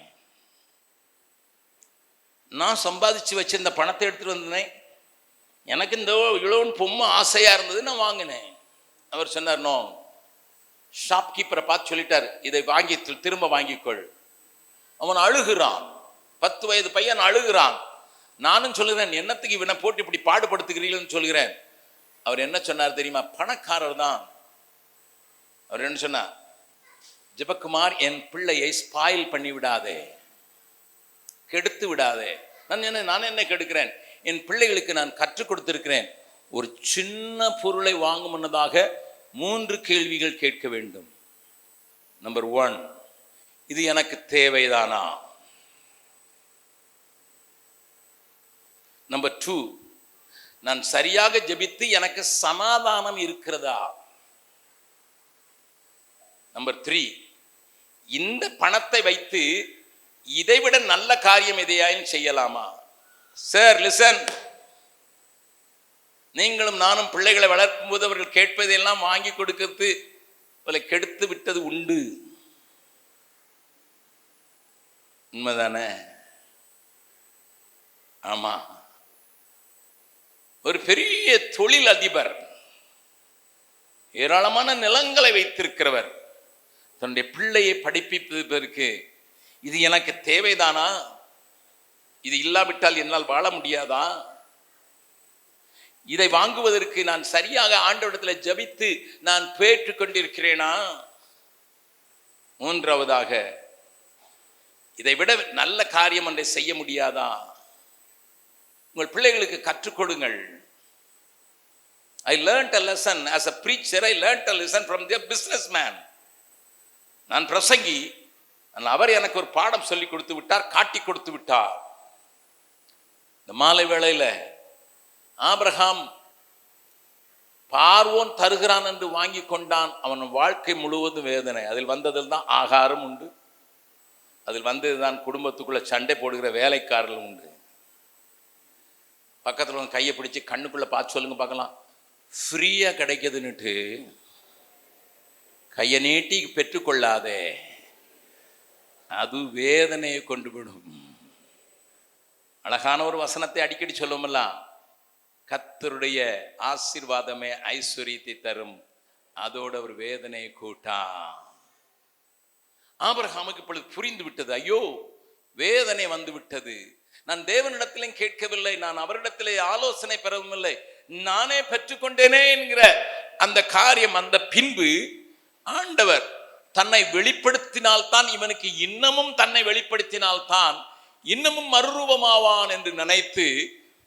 நான் சம்பாதிச்சு வச்சிருந்த பணத்தை எடுத்துட்டு வந்தேன், எனக்கு இந்த இவ்வளோன்னு பொம்மை ஆசையா இருந்தது, நான் வாங்கினேன். அவர் சொன்னார், நோ. ஷாப்கீப்பரை பார்த்து சொல்லிட்டார், இதை வாங்கி திரும்ப வாங்கிக்கொள். அவன் அழுகிறான், 10 வயது பையன் அழுகிறான். நானும் சொல்லுகிறேன், என்னத்துக்கு இவனை போட்டு இப்படி பாடுபடுத்துகிறீங்கன்னு சொல்கிறேன். அவர் என்ன சொன்னார் தெரியுமா? பணக்காரர் தான். அவர் என்ன சொன்னார்? ஜெபக்குமார், என் பிள்ளையை ஸ்பாயில் பண்ணி விடாதே, கெடுத்து விடாதே. நான் என்ன கெடுக்கிறேன்? என் பிள்ளைகளுக்கு நான் கற்றுக் கொடுத்திருக்கிறேன், ஒரு சின்ன பொருளை வாங்கும் முன்னதாக 3 கேள்விகள் கேட்க வேண்டும். நம்பர் 1, இது எனக்கு தேவைதானா? நம்பர் 2, நான் சரியாக ஜெபித்து எனக்கு சமாதானம் இருக்கிறதா? நம்பர் 3, இந்த பணத்தை வைத்து இதைவிட நல்ல காரியம் எதையாயும் செய்யலாமா? சார் லிசன், நீங்களும் நானும் பிள்ளைகளை வளர்க்கும் போது அவர்கள் கேட்பதையெல்லாம் வாங்கி கொடுக்கிறது அவளை கெடுத்து விட்டது உண்டு. உண்மைதானே? ஆமா. ஒரு பெரிய தொழில் அதிபர், ஏராளமான நிலங்களை வைத்திருக்கிறவர், தன்னுடைய பிள்ளையை படிப்பிப்பதற்கு இது எனக்கு தேவைதானா? இது இல்லாவிட்டால் என்னால் வாழ முடியாதா? இதை வாங்குவதற்கு நான் சரியாக ஆண்டவரிடத்தில் ஜெபித்து நான் பெற்றுக் கொண்டிருக்கிறேனா? 3வதாக, இதை விட நல்ல காரியம் ஒன்றை செய்ய முடியாதா? உங்கள் பிள்ளைகளுக்கு கற்றுக் கொடுங்கள். I learned a lesson as a preacher. I learned a lesson from the businessman. நான் பிரசங்கி, அவர் எனக்கு ஒரு பாடம் சொல்லி கொடுத்து விட்டார், காட்டி கொடுத்து விட்டார். இந்த மாலை வேளையில ஆபிரகாம் பார்வோன் தருகிறான் என்று வாங்கி கொண்டான். அவன் வாழ்க்கை முழுவதும் வேதனை. அதில் வந்ததில் தான் ஆகாரம் உண்டு, அதில் வந்ததுதான் குடும்பத்துக்குள்ள சண்டை போடுகிற வேலைக்காரர்கள் உண்டு. பக்கத்தில் கையை பிடிச்சி கண்ணுக்குள்ள பார்த்து சொல்லுங்க பார்க்கலாம், ஃப்ரீயா கிடைக்குதுன்னுட்டு கையை நீட்டி பெற்றுக்கொள்ளாதே, அது வேதனையை கொண்டு விடும். அழகான ஒரு வசனத்தை அடிக்கடி சொல்லுவோம்லாம், கர்த்தருடைய ஆசீர்வாதமே ஐஸ்வரியத்தை தரும், அதோட ஒரு வேதனையை கூட்டா. ஆபிரகாமுக்கு இப்பொழுது புரிந்து விட்டது, ஐயோ வேதனை வந்து விட்டது. நான் தேவனிடத்திலும் கேட்கவில்லை, நான் அவரிடத்திலே ஆலோசனை பெறவும் இல்லை, நானே பெற்றுக்கொண்டேனே என்கிற அந்த காரியம். அந்த பின்பு ஆண்டவர் தன்னை வெளிப்படுத்தினால்தான் இவனுக்கு இன்னமும் தன்னை வெளிப்படுத்தினால்தான் இன்னமும் மறுரூபமாவான் என்று நினைத்து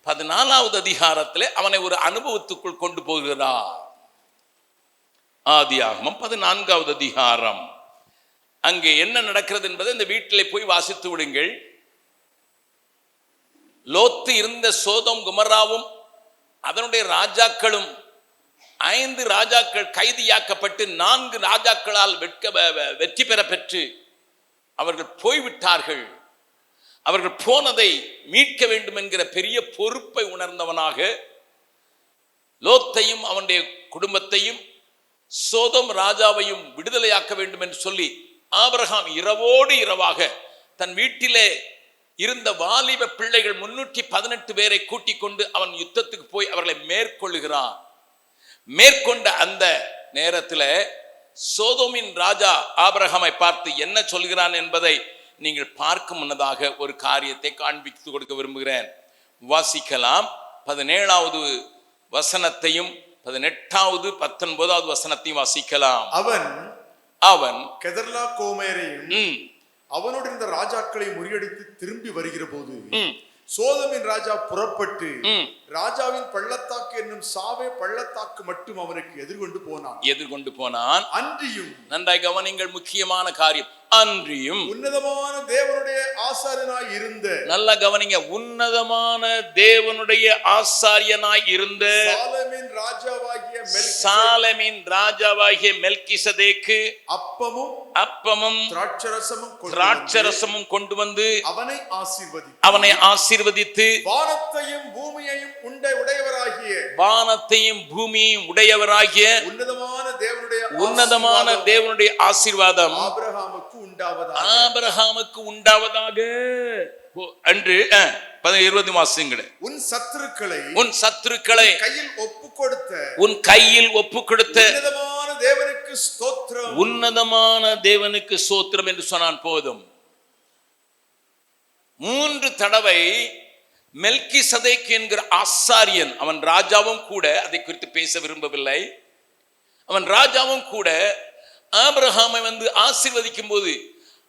14வது அதிகாரத்திலே அவனை ஒரு அனுபவத்துக்குள் கொண்டு போகிறார். ஆதியாகமம் 14வது அதிகாரம். அங்கே என்ன நடக்கிறது என்பதை இந்த வீட்டிலே போய் வாசித்து விடுங்கள். லோத்து இருந்த சோதோம் குமராவும் அதனுடைய ராஜாக்களும் 5 ராஜாக்கள் கைதியாக்கப்பட்டு 4 ராஜாக்களால் வெற்றி பெற பெற்று அவர்கள் போய்விட்டார்கள். அவர்கள் போனதை மீட்க வேண்டும் என்கிற பெரிய பொறுப்பை உணர்ந்தவனாக லோத்தையும் அவனுடைய குடும்பத்தையும் சோதோம் ராஜாவையும் விடுதலையாக்க வேண்டும் என்று சொல்லி ஆபிரகாம் இரவோடு இரவாக தன் வீட்டிலே இருந்த வாலிப பிள்ளைகள் 318 பேரை கூட்டிக் கொண்டு அவன் யுத்தத்துக்கு போய் அவர்களை மேற்கொள்ளுகிறான். மேற்கொண்ட அந்த நேரத்தில் சோதோமின் ராஜா ஆபிரகாமை பார்த்து என்ன சொல்கிறான் என்பதை நீங்கள் பார்க்க முன்னதாக ஒரு காரியத்தை காண்பித்து கொடுக்க விரும்புகிறேன். வாசிக்கலாம். 17வது வசனத்தையும் 18வது 19வது வசனத்தையும் வாசிக்கலாம். அவன் கெதர்லா கோமேரையும் அவனோடு இருந்த ராஜாக்களை முறியடித்து திரும்பி வருகிற போது சோதோமின் ராஜா புறப்பட்டு ராஜாவின் பள்ளத்தாக்கு என்னும் சாவே பள்ளத்தாக்கு மட்டும் அவனுக்கு எதிர்கொண்டு போனான். அன்றியும், நன்றாய் கவனிங்கள், முக்கியமான காரியம், அன்றியும் உன்னதமான தேவனுடைய ஆசாரியனாய் இருந்த, நல்ல கவனிங்க, உன்னதமான தேவனுடைய ஆசாரியனாய் இருந்த சாலமின் ராஜாவாகிய மெல்கிசதேக்கு அப்பமும் திராட்சரசமும் கொண்டு வந்து அவனை ஆசீர்வதித்து வானத்தையும் பூமியையும் உடையவராகிய உன்னதமான தேவனுடைய ஆசீர்வாதம் ஆபிரகாமுக்கு உண்டாவதாக அன்று 20 மாசங்களே உன் சத்துருக்களை உன் கையில் ஒப்பு கொடுத்த உன்னதமான தேவனுக்கு ஸ்தோத்திரம் என்று சொன்னான். போதும். 3 தடவை மெல்கிசதேக்கு என்கிற ஆசாரியன், அவன் ராஜாவும் கூட, அதை குறித்து பேச விரும்பவில்லை, அவன் ராஜாவும் கூட ஆபிரகாமை வந்து ஆசீர்வதிக்கும் போது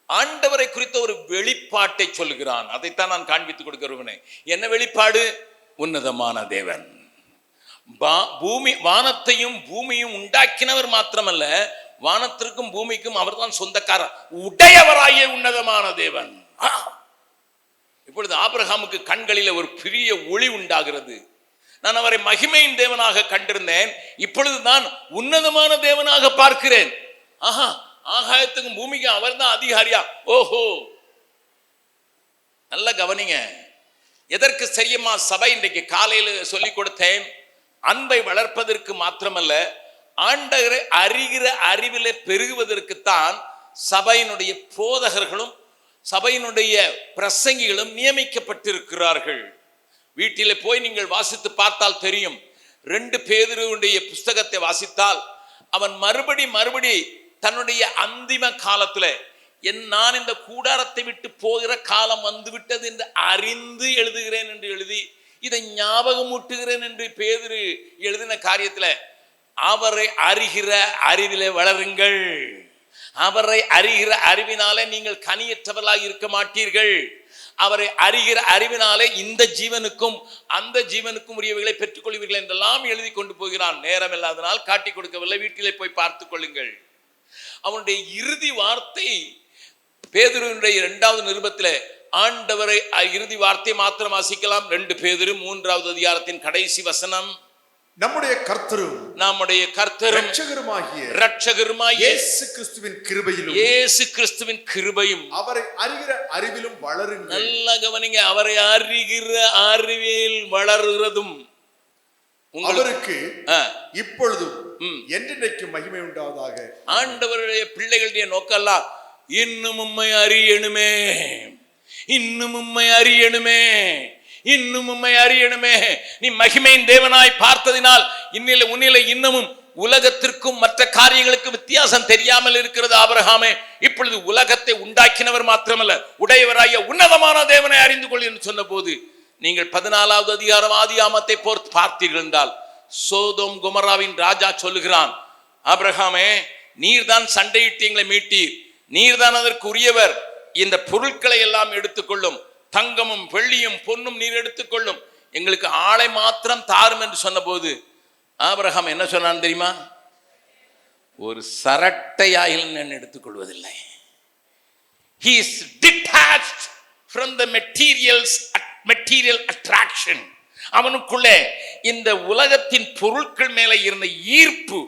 ஆண்டவரை குறித்த ஒரு வெளிப்பாட்டை சொல்லுகிறான். அதைத்தான் நான் காண்பித்துக் கொடுக்கிறேன். என்ன வெளிப்பாடு? உன்னதமான தேவன், வானத்தையும் பூமியும் உண்டாக்கினவர் மாத்திரமல்ல, வானத்திற்கும் பூமிக்கும் அவர்தான் சொந்தக்காரர், உடையவராகிய உன்னதமான தேவன். இப்பொழுது ஆபிரகாமுக்கு கண்களில ஒரு பெரிய ஒளி உண்டாகிறது. நான் அவரை மகிமையின் தேவனாக கண்டிருந்தேன், இப்பொழுது நான் உன்னதமான தேவனாக பார்க்கிறேன். ஆஹா, ஆகாயத்துக்கும் பூமிக்கும் அவர் தான் அதிகாரியா? ஓஹோ, நல்ல கவனிங்க. எதற்கு சரியுமா சபை இன்றைக்கு காலையில் சொல்லிக் கொடுத்தேன்? அன்பை வளர்ப்பதற்கு மாத்திரமல்ல, ஆண்டவரை அறிகிற அறிவிலே பெருகுவதற்குத்தான் சபையினுடைய போதகர்களும் சபையினுடைய பிரசங்கிகளும் நியமிக்கப்பட்டிருக்கிறார்கள். வீட்டிலே போய் நீங்கள் வாசித்து பார்த்தால் தெரியும். 2 பேதுருவுடைய புஸ்தகத்தை வாசித்தால் அவன் மறுபடி தன்னுடைய அந்திம காலத்துல நான் இந்த கூடாரத்தை விட்டு போகிற காலம் வந்து விட்டது என்று அறிந்து எழுதுகிறேன் என்று எழுதி இதை ஞாபகமூட்டுகிறேன் என்று பேதுரு எழுதின காரியத்துல அவரை அறிகிற அறிவிலே வளருங்கள். அவரை அறிகிற அறிவினாலே நீங்கள் கனியற்றவர்களாக இருக்க மாட்டீர்கள். அவரை அறிகிற அறிவினாலே இந்த ஜீவனுக்கும் அந்த ஜீவனுக்கும் உரியவைகளை பெற்றுக்கொள்வீர்கள் என்றெல்லாம் எழுதி கொண்டு போகிறான். நேரம் இல்லாதனால் காட்டி கொடுக்கவில்லை, வீட்டிலே போய் பார்த்துக் கொள்ளுங்கள். அவனுடைய இறுதி வார்த்தை பேதுருவினுடைய 2வது நிருபத்திலே ஆண்டவரை இறுதி வார்த்தை மாத்திரம் வாசிக்கலாம். 2 பேதுரு 3வது அதிகாரத்தின் கடைசி வசனம், நம்முடைய கர்த்தரும் இரட்சகருமாகிய இயேசு கிறிஸ்துவின் கிருபையும் அவரை அறிகிற அறிவிலும் வளருங்கள். நல்ல கவனிங்க, அவரை அறிகிற அறிவில் வளருகிறதும் அவருக்கு இப்பொழுதும் என்றென்றைக்கு மகிமை உண்டாவதாக. ஆண்டவருடைய பிள்ளைகளுடைய நோக்கெல்லாம் இன்னும் உம்மை அறியணுமே, இன்னும் உம்மை அறியணுமே, இன்னும் உம்மை அறியணுமே. நீ மகிமையின் தேவனாய் பார்த்ததினால் உன்னில இன்னமும் உலகத்திற்கும் மற்ற காரியங்களுக்கு வித்தியாசம் தெரியாமல் இருக்கிறது. ஆபிரகாமே, இப்பொழுது உலகத்தை உண்டாக்கினவர் மாத்திரமல்ல, உடையவராகிய உன்னதமான தேவனை அறிந்து கொள் என்று சொன்ன போது நீங்கள் 14வது அதிகாரம் ஆதியாமத்தை பார்த்தீர்கள் என்றால் சோதோம் குமராவின் ராஜா சொல்லுகிறான், ஆபிரகாமே, நீர்தான் சண்டையிட்டு எங்களை மீட்டீர், நீர்தான் அதற்கு உரியவர், இந்த பொருட்களை எல்லாம் எடுத்துக்கொள்ளும், தங்கமும் வெள்ளியும் பொன்னும் நீர் எடுத்துக்கொள்ளும், எங்களுக்கு ஆளை மாத்திரம் தாரும் என்று சொன்னபோது ஆபிரகாம் என்ன சொன்னான் தெரியுமா? ஒரு சரட்டையாயில் நான் எடுத்துக்கொள்வதில்லை. He is detached from the material attraction. அவனுக்குள்ளே இந்த உலகத்தின் பொருட்கள் மேலே இருந்த ஈர்ப்பு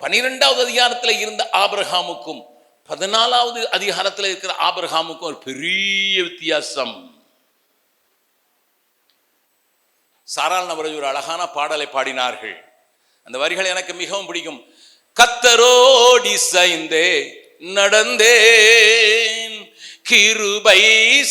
12வது அதிகாரத்தில் இருந்த ஆபிரகாமுக்கும் 14வது அதிகாரத்தில் இருக்கிற ஆபிரகாமுக்கும் ஒரு பெரிய வித்தியாசம். சாராள் நபர் ஒரு அழகான பாடலை பாடினார்கள். அந்த வரிகள் எனக்கு மிகவும் பிடிக்கும். கர்த்தரோடி இசைந்தே நடந்தேன், கிருபை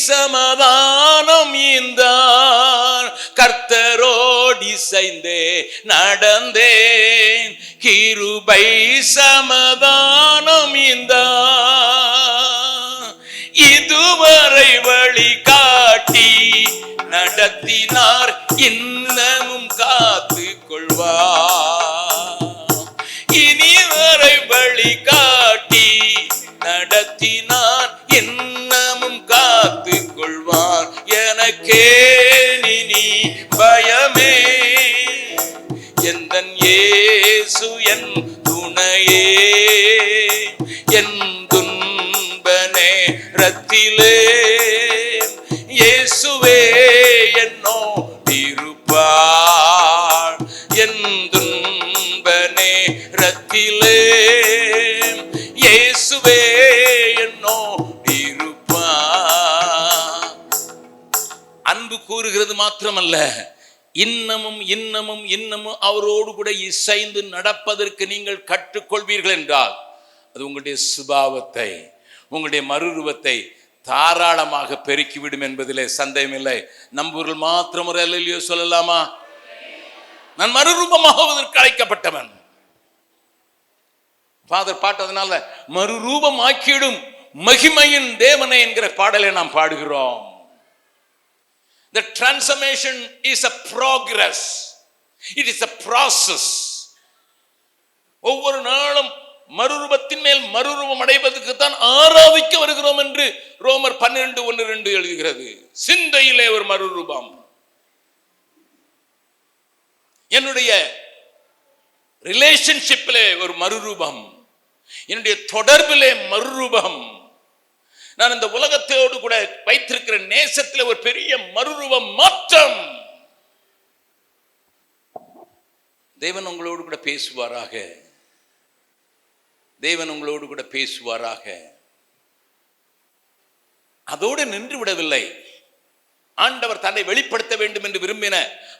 சமாதானம் ஈந்தார். கர்த்தரோடி இசைந்தே நடந்தேன், கிருபை சமாதானம் ஈந்தார். இதுவரை வழி காட்டி நடத்தினார், இன்னமும் காத்து கொள்வார். இனி வரை வழி காட்டி நடத்தினார், இன்னமும் காத்து கொள்வார். எனக்கே நீ பயமே, எந்தன் இயேசு என் துணையே, என் துன்ப நேரத்திலே இயேசுவே என்னோடு இருப்பார். என் துன்ப நேரத்திலே இயேசுவே என்னோடு இருப்பார். அன்பு கூறுகிறது மாத்திரமல்ல, இன்னமும் இன்னமும் இன்னமும் அவரோடு கூட இசைந்து நடப்பதற்கு நீங்கள் கற்றுக்கொள்வீர்கள் என்றால் அது உங்களுடைய சுபாவத்தை, உங்களுடைய மறுரூபத்தை தாராளமாக பெருக்கிவிடும் என்பதிலே சந்தேகமில்லை. நம்பூரில் மாத்திரம் ஒரு அல்லேலூயா சொல்லலாமா? நான் மறுரூபமாகுவதற்கு அழைக்கப்பட்டவன். ஃபாதர் பாட்டதனால மறுரூபமாக்கிடும் மகிமையின் தேவனை என்கிற பாடலை நாம் பாடுகிறோம். The transformation is a progress. It is a process. ஒவ்வொரு நாளும் மறுரூபத்தின் மேல் மறுரூபம் அடைவதற்கு தான் ஆராதிக்க வருகிறோம் என்று ரோமர் 12:1-2 எழுதுகிறது. சிந்தையிலே ஒரு மறுரூபம், என்னுடைய ரிலேஷன்ஷிப்பிலே ஒரு மறுரூபம், என்னுடைய தொடர்பிலே மறுரூபம், நான் இந்த உலகத்தோடு கூட வைத்திருக்கிற நேசத்தில் ஒரு பெரிய மறுரூபம் மாற்றம். தேவன் உங்களோடு கூட பேசுவாராக. தேவன் உங்களோடு கூட பேசுவாராக. அதோடு நின்று விடவில்லை. ஆண்டவர் தன்னை வெளிப்படுத்த வேண்டும் என்று விரும்பின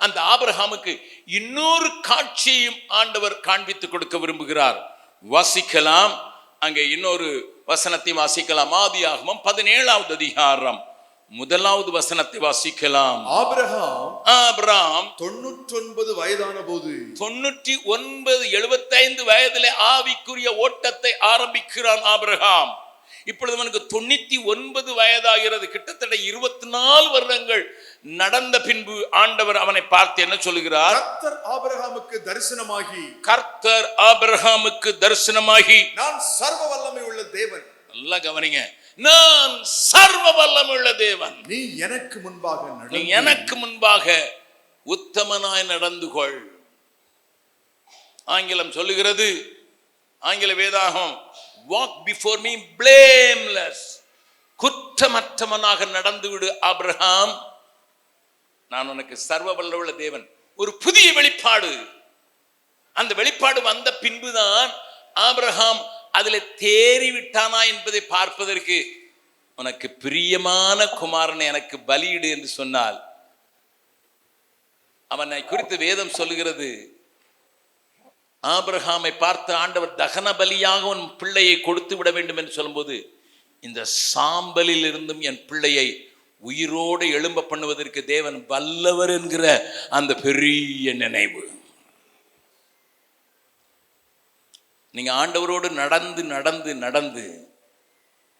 அந்த ஆபிரகாமுக்கு இன்னொரு காட்சியையும் ஆண்டவர் காண்பித்துக் கொடுக்க விரும்புகிறார். வாசிக்கலாம், அங்கே இன்னொரு வசனத்தை வாசிக்கலாம். ஆதியாகமம் 17வது அதிகாரம் 1வது வசனத்தை வாசிக்கலாம். ஆபிரகாம் 99 வயதான போது, 99 75 வயதிலே ஆவிக்குரிய ஓட்டத்தை ஆரம்பிக்கிறான் ஆபிரகாம். இப்பொழுது அவனுக்கு 99 வயதாகிறது. கிட்டத்தட்ட 24 வருடங்கள் நடந்த பின்பு ஆண்டவர் அவனை பார்த்து என்ன சொல்லுகிறார்? கர்த்தர் ஆபிரகாமுக்கு தரிசனமாகி நான் சர்வ வல்லமை உள்ள தேவன். நல்லா கவனிங்க, நான் சர்வ வல்லமை உள்ள தேவன், நீ எனக்கு முன்பாக உத்தமனாய் நடந்து கொள். ஆங்கிலம் சொல்லுகிறது, ஆங்கில வேதாகம், walk before me blameless, குற்றமற்றவனாக நடந்துவிடு ஆபிரகாம், நான் உனக்கு சர்வ வல்லமையுள்ள தேவன். ஒரு புதிய வெளிப்பாடு. அந்த வெளிப்பாடு வந்த பின்புதான் ஆபிரகாம் அதில் தேறிவிட்டானா என்பதை பார்ப்பதற்கு, உனக்கு பிரியமான குமாரனை எனக்கு பலியிடு என்று சொன்னால், அவனை குறித்து வேதம் சொல்லுகிறது, ஆபிரகாமை பார்த்து ஆண்டவர் தகன பலியாக உன் பிள்ளையை கொடுத்து விட வேண்டும் என்று சொல்லும்போது, இந்த சாம்பலில் இருந்தும் என் பிள்ளையை உயிரோடு எழும்ப பண்ணுவதற்கு தேவன் வல்லவர் என்கிற அந்த பெரிய நினைவு. நீங்க ஆண்டவரோடு நடந்து நடந்து நடந்து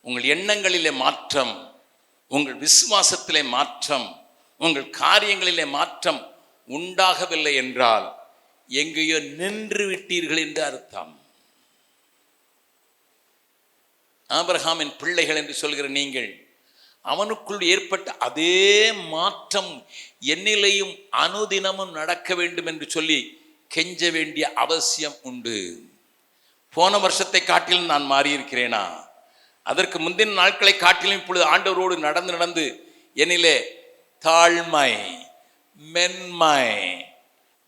உங்கள் எண்ணங்களிலே மாற்றம், உங்கள் விசுவாசத்திலே மாற்றம், உங்கள் காரியங்களிலே மாற்றம் உண்டாகவில்லை என்றால் எங்கேயோ நின்று விட்டீர்கள் என்று அர்த்தம். ஆபிரகாமின் பிள்ளைகள் என்று சொல்கிற நீங்கள் அவனுக்குள் ஏற்பட்ட அதே மாற்றம் என்னிலையும் அனுதினமும் நடக்க வேண்டும் என்று சொல்லி கெஞ்ச வேண்டிய அவசியம் உண்டு. போன வருஷத்தை காட்டிலும் நான் மாறியிருக்கிறேனா? அதற்கு முந்தின நாட்களை காட்டிலும் இப்பொழுது ஆண்டவரோடு நடந்து நடந்து என்னிலே தாழ்மை, மென்மை,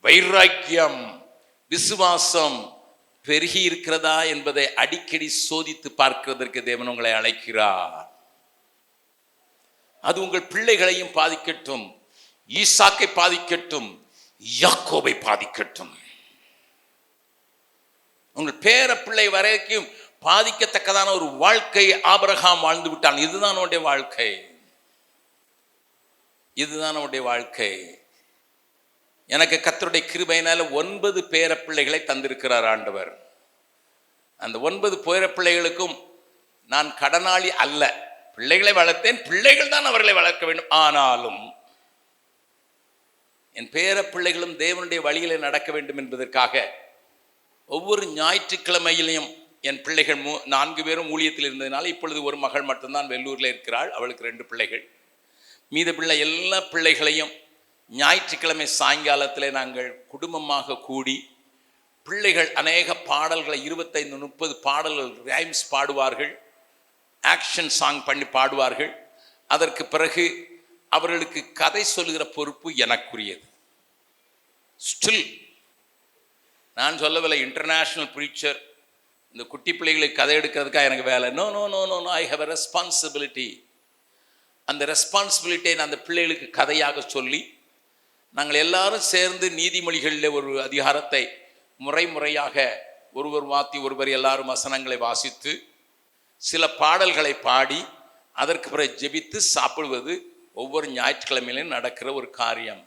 வைராக்கியம், விசுவாசம் பெருகி இருக்கிறதா என்பதை அடிக்கடி சோதித்து பார்க்கிறதற்கு தேவன் உங்களை அழைக்கிறார். அது உங்கள் பிள்ளைகளையும் பாதிக்கட்டும், ஈசாக்கை பாதிக்கட்டும், யாக்கோபை பாதிக்கட்டும், உங்கள் பேர பிள்ளை வரைக்கும் பாதிக்கத்தக்கதான ஒரு வாழ்க்கை ஆபிரகாம் வாழ்ந்து விட்டான். இதுதான் அவனுடைய வாழ்க்கை, இதுதான் அவனுடைய வாழ்க்கை. எனக்கு கர்த்தருடைய கிருபையினால 9 பேர பிள்ளைகளை தந்திருக்கிறார் ஆண்டவர். அந்த 9 பேர பிள்ளைகளுக்கும் நான் கடனாளி அல்ல. பிள்ளைகளை வளர்த்தேன், பிள்ளைகள் தான் அவர்களை வளர்க்க வேண்டும். ஆனாலும் என் பேர பிள்ளைகளும் தேவனுடைய வழியிலே நடக்க வேண்டும் என்பதற்காக ஒவ்வொரு ஞாயிற்றுக்கிழமையிலையும் என் பிள்ளைகள் 4 பேரும் ஊழியத்தில் இருந்ததினால இப்பொழுது ஒரு மகள் மட்டும்தான் வெள்ளூரில் இருக்கிறாள். அவளுக்கு 2 பிள்ளைகள். மீத பிள்ளை எல்லா பிள்ளைகளையும் ஞாயிற்றுக்கிழமை சாயங்காலத்தில் நாங்கள் குடும்பமாக கூடி பிள்ளைகள் அநேக பாடல்களை 25-30 பாடல்கள் ரைம்ஸ் பாடுவார்கள், ஆக்ஷன் சாங் பண்ணி பாடுவார்கள். அதற்கு பிறகு அவர்களுக்கு கதை சொல்லுகிற பொறுப்பு எனக்குரியது. ஸ்டில் நான் சொல்லவில்லை இன்டர்நேஷ்னல் ப்ரீச்சர், இந்த குட்டி பிள்ளைகளுக்கு கதை எடுக்கிறதுக்காக எனக்கு வேலை. No no no no no I have a responsibility. அந்த ரெஸ்பான்சிபிலிட்டியை நான் அந்த பிள்ளைகளுக்கு கதையாக சொல்லி நாங்கள் எல்லாரும் சேர்ந்து நீதிமொழிகளில் ஒரு அதிகாரத்தை முறையாக ஒருவர் மாற்றி ஒருவர் எல்லாரும் வசனங்களை வாசித்து சில பாடல்களை பாடி அதற்கு பிறகு ஜெபித்து சாப்பிடுவது ஒவ்வொரு ஞாயிற்றுக்கிழமையிலும் நடக்கிற ஒரு காரியம்.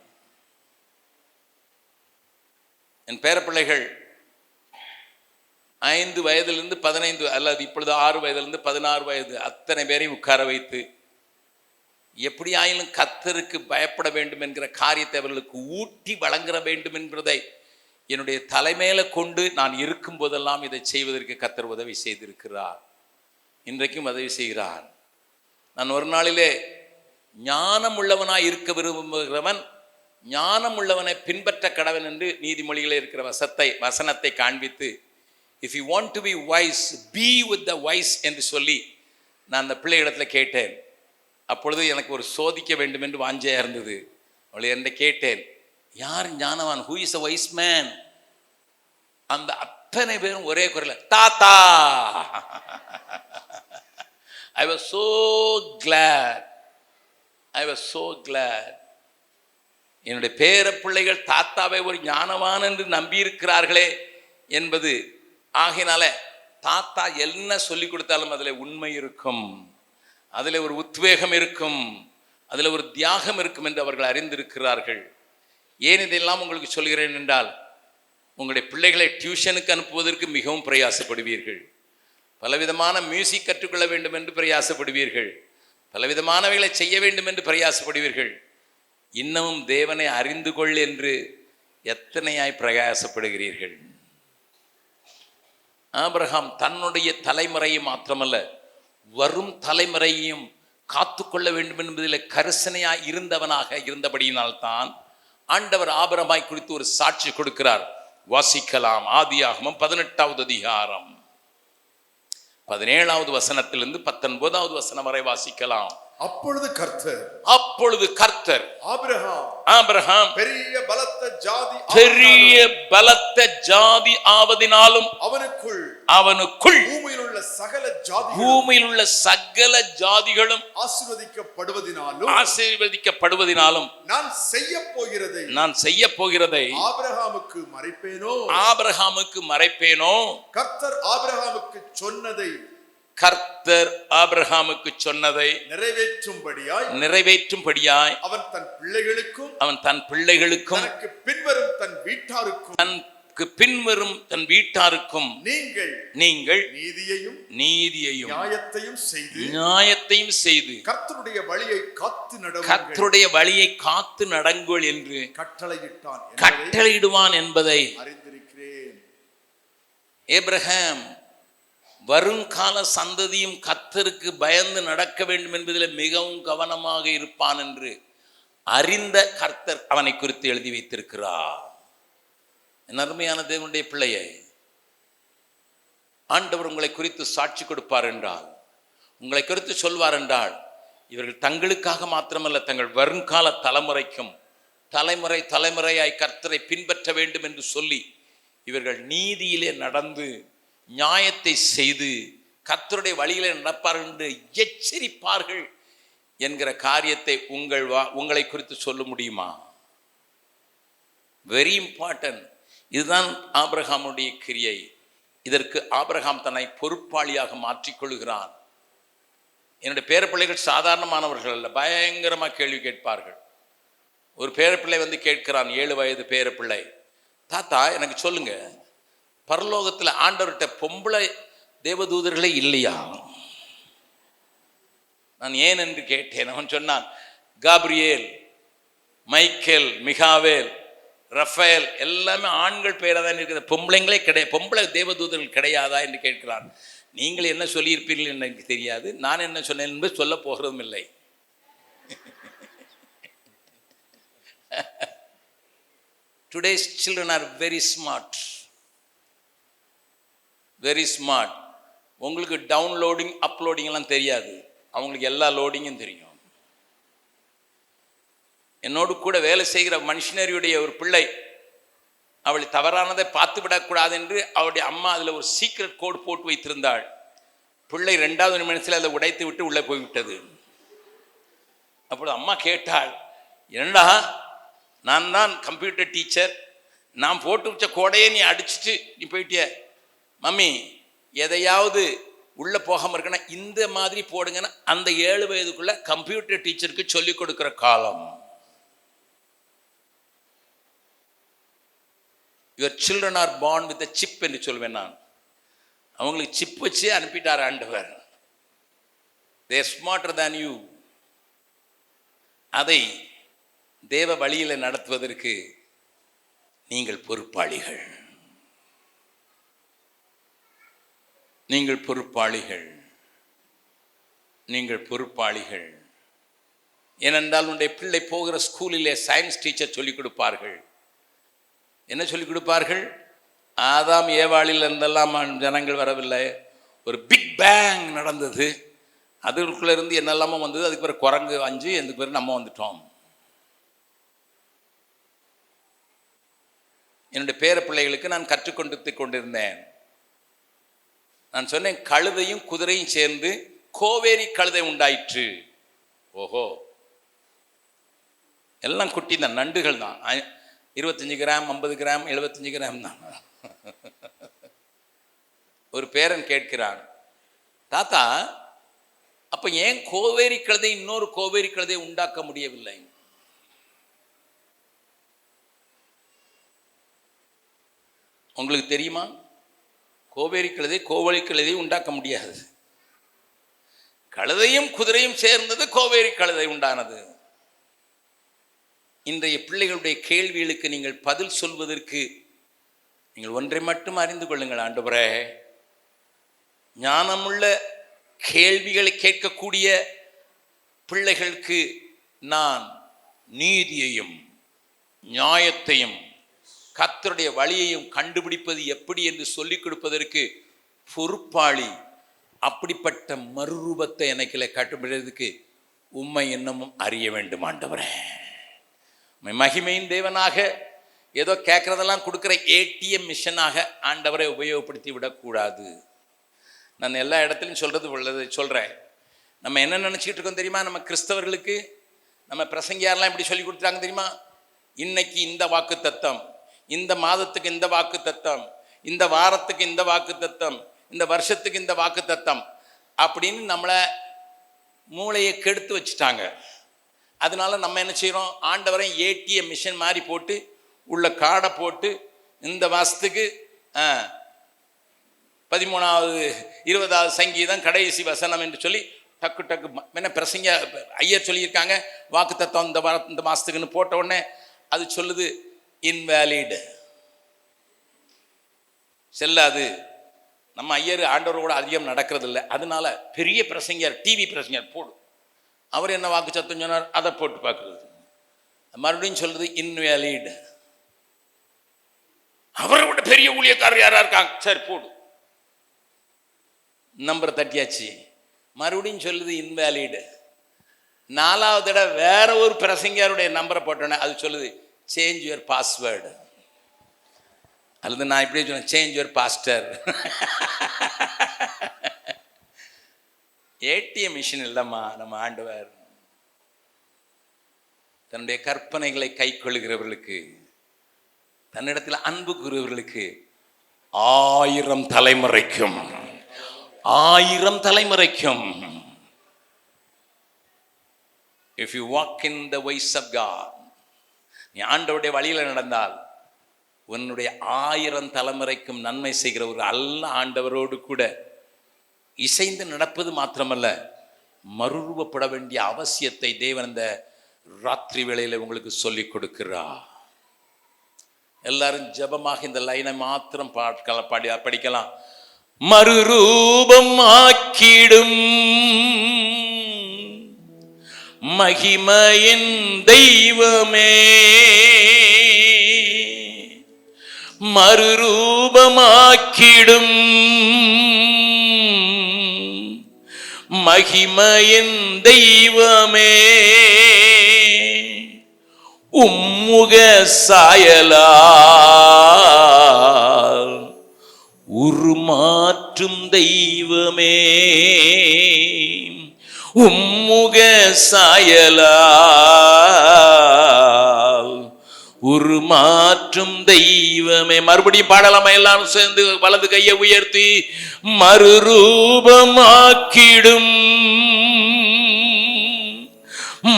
என் பேரப்பிள்ளைகள் 5 வயதிலிருந்து 15 அல்லது இப்பொழுது 6 வயதிலிருந்து 16 வயது அத்தனை பேரையும் உட்கார வைத்து எப்படியாயிலும் கர்த்தருக்கு பயப்பட வேண்டும் என்கிற காரியத்தை அவர்களுக்கு ஊட்டி வழங்க வேண்டும் என்பதை என்னுடைய தலைமையில கொண்டு நான் இருக்கும் போதெல்லாம் இதை செய்வதற்கு கர்த்தர் உதவி செய்திருக்கிறார். இன்றைக்கும் உதவி செய்கிறார். நான் ஒரு நாளிலே ஞானம் உள்ளவனாய் இருக்க விரும்புகிறவன் ஞானம் உள்ளவனை பின்பற்ற கடவன் என்று நீதிமொழிகளே இருக்கிற வசனத்தை காண்பித்து if you want to be wise be with the wise என்று சொல்லி நான் அந்த பிள்ளைகளிடத்தில் கேட்டேன். அப்பொழுது எனக்கு ஒரு சோதிக்க வேண்டும் என்று வாஞ்சையாக இருந்தது. அவளை என்ன கேட்டேன், யார் ஞானவான், who is a wise man? அந்த அத்தனை பேரும் ஒரே குரல்ல தாத்தா. I was so glad. என்னுடைய பேர பிள்ளைகள் தாத்தாவை ஒரு ஞானவான் என்று நம்பியிருக்கிறார்களே என்பது ஆகினால தாத்தா என்ன சொல்லி கொடுத்தாலும் அதில் உண்மை இருக்கும், அதில் ஒரு உத்வேகம் இருக்கும், அதில் ஒரு தியாகம் இருக்கும் என்று அவர்கள் அறிந்திருக்கிறார்கள். ஏன் இதெல்லாம் உங்களுக்கு சொல்கிறேன் என்றால் உங்களுடைய பிள்ளைகளை டியூஷனுக்கு அனுப்புவதற்கு மிகவும் பிரயாசப்படுவீர்கள். பலவிதமான மியூசிக் கற்றுக்கொள்ள வேண்டும் என்று பிரயாசப்படுவீர்கள். பலவிதமானவைகளை செய்ய வேண்டும் என்று பிரயாசப்படுவீர்கள். இன்னமும் தேவனை அறிந்து கொள் என்று எத்தனையாய் பிரயாசப்படுகிறீர்கள். ஆபிரகாம் தன்னுடைய தலைமுறையை மாத்திரமல்ல வரும் தலைமுறையையும் காத்து கொள்ள வேண்டும் என்பதில் கரிசனையாய் இருந்தவனாக இருந்தபடியினால்தான் ஆண்டவர் ஆபிரகாமை குறித்து ஒரு சாட்சி கொடுக்கிறார். வாசிக்கலாம். ஆதியாகமம் 18வது அதிகாரம் 17வது வசனத்திலிருந்து 19வது வசனம் வரை வாசிக்கலாம். அப்பொழுது கர்த்தர் ஆபிரகாம் பெரிய பலத்த ஜாதி ஆவதினாலும் அவனுக்குள் பூமியில் உள்ள சகல ஜாதிகளும் ஆசீர்வதிக்கப்படுவதினாலும் நான் செய்ய போகிறதை ஆபிரகாமுக்கு மறைப்பேனோ. கர்த்தர் ஆபிரகாமுக்கு சொன்னதை நிறைவேற்றும்படியாய் அவன் தன் பிள்ளைகளுக்கும் தனக்கு பின்வரும் தன் வீட்டாருக்கும் நீங்கள் நீதியையும் நியாயத்தையும் செய்து கர்த்தருடைய வழியை காத்து நடங்கள் என்று கட்டளையிடுவான் என்பதை அறிந்திருக்கிறேன். Abraham வருங்கால சந்ததியும் கர்த்தருக்கு பயந்து நடக்க வேண்டும் என்பதில் மிகவும் கவனமாக இருப்பான் என்று அறிந்த கர்த்தர் அவனை குறித்து எழுதி வைத்திருக்கிறார். என் அருமையான தேவனுடைய பிள்ளையே, ஆண்டவர் உங்களை குறித்து சாட்சி கொடுப்பார் என்றால், உங்களை குறித்து சொல்வார் என்றால், இவர்கள் தங்களுக்காக மாத்திரமல்ல, தங்கள் வருங்கால தலைமுறைக்கும் தலைமுறை தலைமுறையாய் கர்த்தரை பின்பற்ற வேண்டும் என்று சொல்லி இவர்கள் நீதியிலே நடந்து நியாயத்தை செய்து கர்த்தருடைய வழியிலே நடப்பார்கள் என்று எச்சரிப்பார்கள் என்கிற காரியத்தை உங்களை குறித்து சொல்ல முடியுமா? Very important. இதுதான் ஆபிரகாமுடைய கிரியை. இதற்கு ஆபிரகாம் தன்னை பொறுப்பாளியாக மாற்றிக்கொள்கிறான். என்னுடைய பேரப்பிள்ளைகள் சாதாரணமானவர்கள் அல்ல, பயங்கரமாக கேள்வி கேட்பார்கள். ஒரு பேரப்பிள்ளை வந்து கேட்கிறான், 7 வயது பேரப்பிள்ளை, தாத்தா எனக்கு சொல்லுங்க, பரலோகத்தில் ஆண்டவர்கிட்ட பொம்பளை தேவதூதர்களே இல்லையா? நான் ஏன் என்று கேட்டேன். அவன் சொன்னான், காப்ரியேல், மைக்கேல், மிகாவேல், ரஃபேல் எல்லாமே ஆண்கள் பெயராக தான் இருக்குது, பொம்பளைங்களே கிடையாது, பொம்பளை தேவதூதர்கள் கிடையாதா என்று கேட்கிறான். நீங்கள் என்ன சொல்லியிருப்பீர்கள் என்று எனக்கு தெரியாது, நான் என்ன சொன்னேன் என்பது சொல்ல போகிறதும் இல்லை. Today's children are very smart. Very smart. உங்களுக்கு டவுன்லோடிங் அப்லோடிங் எல்லாம் தெரியாது, அவங்களுக்கு எல்லா லோடிங்கும் தெரியும். என்னோடு கூட வேலை செய்கிற மனுஷனரியுடைய ஒரு பிள்ளை, அவளை தவறானதை பார்த்து விடக்கூடாது என்று அவளுடைய அம்மா அதில் ஒரு சீக்ரெட் கோடு போட்டு வைத்திருந்தாள். பிள்ளை 2வது நிமிஷத்தில் அதை உடைத்து விட்டு உள்ளே போய்விட்டது. அப்பொழுது அம்மா கேட்டாள், என்னடா, நான் தான் கம்ப்யூட்டர் டீச்சர், நான் போட்டு வச்ச கோடையை நீ அடிச்சுட்டு நீ போயிட்டிய. மம்மி, எதையாவது உள்ளே போகாமல் இருக்கனா இந்த மாதிரி போடுங்கன்னா அந்த 7 வயதுக்குள்ள கம்ப்யூட்டர் டீச்சருக்கு சொல்லிக் கொடுக்குற காலம். Your children are born with chip என்று சொல்வேன் நான். அவங்களுக்கு சிப் வச்சு அனுப்பிட்டார் ஆண்டவர். They are smarter than you. அதை தேவ வழியில் நடத்துவதற்கு நீங்கள் பொறுப்பாளிகள். நீங்கள் பொறுப்பாளிகள். நீங்கள் பொறுப்பாளிகள். ஏனென்றால் உன்னுடைய பிள்ளை போகிற ஸ்கூலிலே சயின்ஸ் டீச்சர் சொல்லிக் கொடுப்பார்கள். என்ன சொல்லிக் கொடுப்பார்கள்? ஆதாம் ஏவாளில் இருந்தெல்லாம் ஜனங்கள் வரவில்லை, ஒரு பிக் பேங் நடந்தது, அதுக்குள்ளே இருந்து என்னெல்லாமோ வந்தது, அதுக்கு பிறகு குரங்கு 5, அதுக்கு பிறகு நம்ம வந்துட்டோம். என்னுடைய பேர பிள்ளைகளுக்கு நான் கற்றுக்கொண்டு கொண்டிருந்தேன். நான் சொன்னேன், கழுதையும் குதிரையும் சேர்ந்து கோவேரி கழுதை உண்டாயிற்று. ஓஹோ, எல்லாம் குட்டி தான், நண்டுகள் தான், 25 கிராம் 50 கிராம் 75 கிராம் தான். ஒரு பேரன் கேட்கிறான், தாத்தா அப்ப ஏன் கோவேரி கழுதை இன்னொரு கோவேரி கழுதை உண்டாக்க முடியவில்லை? உங்களுக்கு தெரியுமா? கோவேரி கழுதை கோவழி கழுதை உண்டாக்க முடியாது. கழுதையும் குதிரையும் சேர்ந்தது கோவேரி கழுதை உண்டானது. இன்றைய பிள்ளைகளுடைய கேள்விகளுக்கு நீங்கள் பதில் சொல்வதற்கு நீங்கள் ஒன்றை மட்டும் அறிந்து கொள்ளுங்கள். ஆண்டவரே, ஞானமுள்ள கேள்விகளை கேட்கக்கூடிய பிள்ளைகளுக்கு நான் நீதியையும் நியாயத்தையும் கர்த்தருடைய வழியையும் கண்டுபிடிப்பது எப்படி என்று சொல்லிக் கொடுப்பதற்கு பொறுப்பாளி. அப்படிப்பட்ட மறுரூபத்தை எனக்கு கட்டுப்படுறதுக்கு உம்மை இன்னமும் அறிய வேண்டும் ஆண்டவரே. மகிமையின் தேவனாக ஏதோ கேட்கறதெல்லாம் கொடுக்குற ஏடிஎம் மிஷனாக ஆண்டவரை உபயோகப்படுத்தி விடக்கூடாது. நான் எல்லா இடத்துலையும் சொல்கிறேன். நம்ம என்ன நினச்சிக்கிட்டு இருக்கோம் தெரியுமா? நம்ம கிறிஸ்தவர்களுக்கு நம்ம பிரசங்கியாரெல்லாம் எப்படி சொல்லி கொடுத்துட்டாங்க தெரியுமா? இன்னைக்கு இந்த வாக்கு தத்தம், இந்த மாதத்துக்கு இந்த வாக்கு தத்தம், இந்த வாரத்துக்கு இந்த வாக்கு தத்தம், இந்த வருஷத்துக்கு இந்த வாக்கு தத்தம் அப்படின்னு நம்மளை மூளையை கெடுத்து வச்சுட்டாங்க. அதனால நம்ம என்ன செய்கிறோம்? ஆண்டவரை ஏடிஎம் மிஷின் மாதிரி போட்டு உள்ள காடை போட்டு இந்த மாதத்துக்கு 13வது 20வது சங்கீதம் கடைசி வசனம் என்று சொல்லி டக்கு டக்கு என்ன பிரசங்க ஐயர் சொல்லியிருக்காங்க, வாக்கு தத்துவம் இந்த மாதத்துக்குன்னு போட்ட உடனே அது சொல்லுது இன்வேலிட், செல்லாது, நம்ம ஐயர் ஆண்டவரோட அதிகம் நடக்கிறது இல்லை, அதனால பெரிய பிரசங்கர் டிவி பிரசங்கர் போடு, அவர் என்ன வாக்கு சத்தம் சொன்னார் அதை போட்டு பார்க்குறது, மறுபடியும் சொல்றது இன்வேலிட். அவரை விட பெரிய ஊழியக்காரர் யாரா இருக்காங்க, சரி போடு, நம்பர் தட்டியாச்சு. மறுபடியும் சொல்லுது இன்வேலிட். 4வது தடவை வேற ஒரு பிரசங்கருடைய நம்பரை போட்டோன்னே அது சொல்லுது சேஞ்ச் யுவர் பாஸ்வேர்டு, அல்லது நான் இப்படியே சொன்னேன் change your pastor. ATM machine இல்லைம்மா நம்ம ஆண்டவர். தன்னுடைய கற்பனைகளை கை கொள்ளுகிறவர்களுக்கு, தன்னிடத்தில் அன்பு கூறுகிறவர்களுக்கு 1000 தலைமுறைக்கும் 1000 தலைமுறைக்கும். If you walk in the ways of God, நீ ஆண்டவருடைய வழியில் நடந்தால் உன்னுடைய 1000 தலைமுறைக்கும் நன்மை செய்கிற ஒரு அல்ல ஆண்டவரோடு கூட இசைந்து நடப்பது மாத்திரமல்ல, மறுரூபப்பட வேண்டிய அவசியத்தை தேவன் இந்த ராத்திரி வேளையில் உங்களுக்கு சொல்லிக் கொடுக்கிறார். எல்லாரும் ஜபமாக இந்த லைனை மாத்திரம் படிக்கலாம். மறுரூபம் ஆக்கிடும் மகிமையின் தெய்வமே, மறுரூபமாக்கிடும் மகிமையின் தெய்வமே, உம்முக சாயலால் உருமாற்றும் தெய்வமே, உம்முக சாயலால் உருமாற்றும் தெய்வமே. மறுபடியும் பாடலாமா எல்லாரும் சேர்ந்து வலது கையை உயர்த்தி, மறுரூபமாக்கிடும்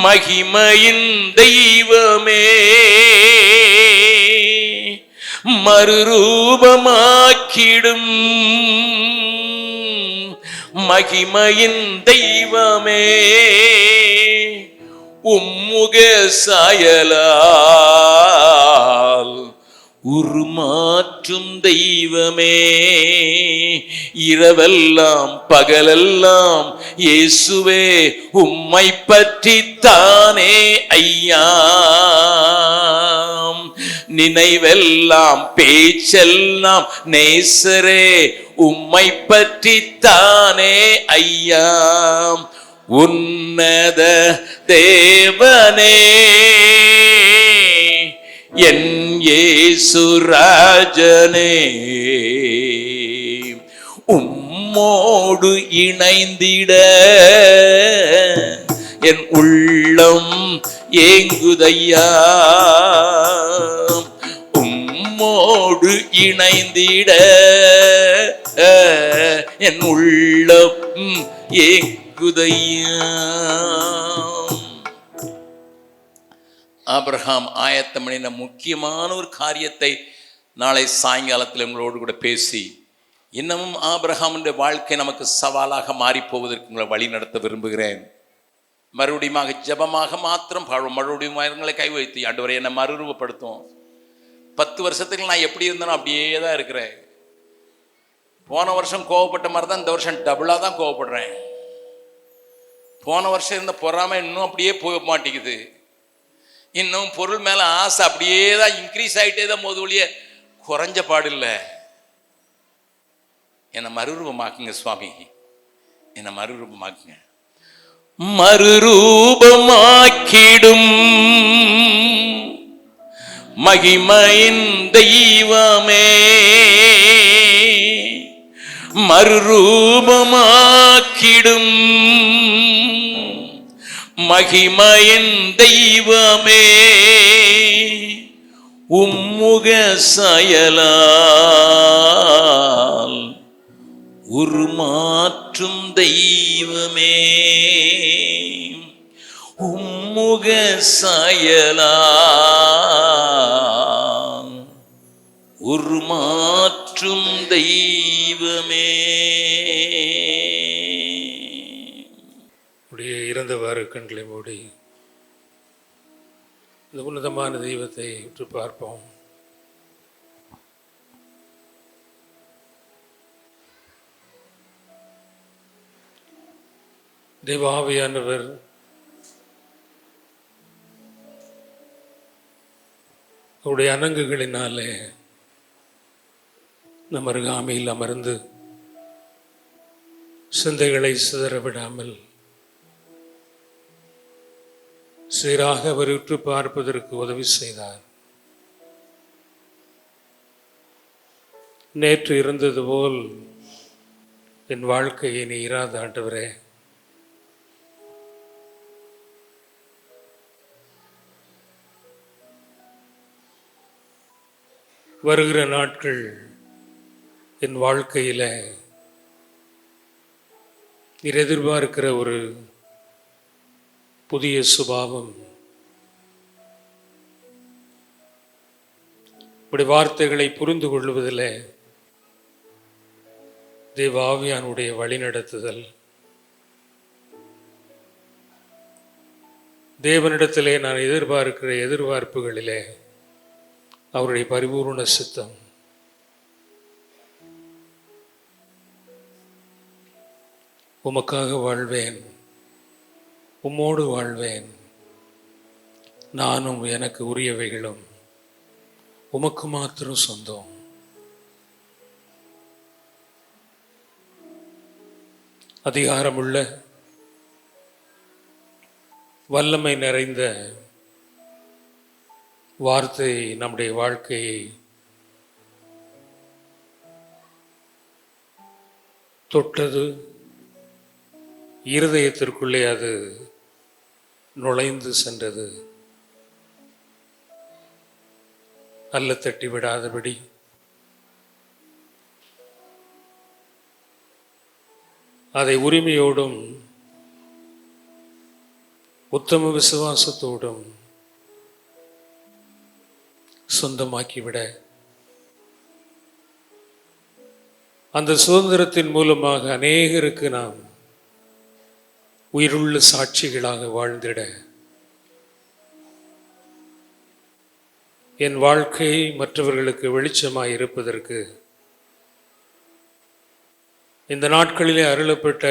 மகிமையின் தெய்வமே, மறுரூபமாக்கிடும் மகிமையின் தெய்வமே, உம்முக சாயலால் உருமாற்றும் தெய்வமே. இரவெல்லாம் பகலெல்லாம் இயேசுவே உம்மை பற்றித்தானே ஐயா, நினைவெல்லாம் பேச்செல்லாம் நேசரே உம்மை பற்றித்தானே ஐயா, உன்னத தேவனே என் இயேசு ராஜனே, உம்மோடு இணைந்திட என் உள்ளம் ஏங்குதையா, உம்மோடு இணைந்திட என் உள்ளம் ஏங்குதையா. ஆபிரகாம் ஆயத்தம் பண்ணின முக்கியமான ஒரு காரியத்தை நாளை சாயங்காலத்தில் உங்களோடு கூட பேசி, இன்னமும் ஆபிரகாமுடைய வாழ்க்கை நமக்கு சவாலாக மாறிப்போவதற்கு உங்களை வழி நடத்த விரும்புகிறேன். மறுபடியும் ஜபமாக மாத்திரம் மறுபடியும் உங்களை கை வைத்து, ஆண்டவரை என்னை மறுரூபப்படுத்தும். 10 வருஷத்துக்கு நான் எப்படி இருந்தேனோ அப்படியே தான் இருக்கிறேன். போன வருஷம் கோவப்பட்ட மாதிரி தான் இந்த வருஷம் டபுளாக தான் கோவப்படுறேன். போன வருஷம் இருந்த பொறாமை இன்னும் அப்படியே போக மாட்டேங்குது. இன்னும் பொருள் மேலே ஆசை அப்படியே தான் இன்க்ரீஸ் ஆகிட்டே தான் போது ஒழிய குறைஞ்ச பாடில்லை. என்னை மறுரூபமாக்குங்க சுவாமி, என்னை மறுரூபமாக்குங்க. மறுரூபமாக்கிடும் மகிமையின் தெய்வமே, மறுரூபமாக்கிடும் மகிமையின் தெய்வமே, உம்முக சாயலால் உருமாற்றும் தெய்வமே, உம்முக சாயலால் உருமாற்றும் தெய்வமே. இறந்தவாறு கண்களை மூடி இந்த உன்னதமான தெய்வத்தை உற்று பார்ப்போம். தேவாவியானவர் அவருடைய அணங்குகளினாலே நம் அருகாமையில் அமர்ந்து சிந்தைகளை சிதறவிடாமல் சீராக அவர் உற்று பார்ப்பதற்கு உதவி செய்தார். நேற்று இருந்தது போல் என் வாழ்க்கையை நீ இராத ஆண்டவரே, வருகிற நாட்கள் என் வாழ்க்கையில நீர் எதிர்பார்க்கிற ஒரு புதிய சுபாவம், இப்படி வார்த்தைகளை புரிந்து கொள்வதில் தேவ ஆவியானுடைய வழிநடத்துதல், தேவனிடத்திலே நான் எதிர்பார்க்கிற எதிர்பார்ப்புகளிலே அவருடைய பரிபூர்ண சித்தம், உமக்காக வாழ்வேன், உம்மோடு வாழ்வேன், நானும் எனக்கு உரியவைகளும் உமக்கு மாத்திரம் சொந்தம். அதிகாரமுள்ள வல்லமை நிறைந்த வார்த்தை நம்முடைய வாழ்க்கையை தொட்டது, இருதயத்திற்குள்ளே அது நுழைந்து சென்றது. அல்ல தட்டி விடாதபடி அதை உரிமையோடும் உத்தம விசுவாசத்தோடும் சொந்தமாக்கிவிட, அந்த சுதந்திரத்தின் மூலமாக அநேகருக்கு நாம் உயிருள்ள சாட்சிகளாக வாழ்ந்திட, என் வாழ்க்கை மற்றவர்களுக்கு வெளிச்சமாய் இருப்பதற்கு இந்த நாட்களிலே அருளப்பட்ட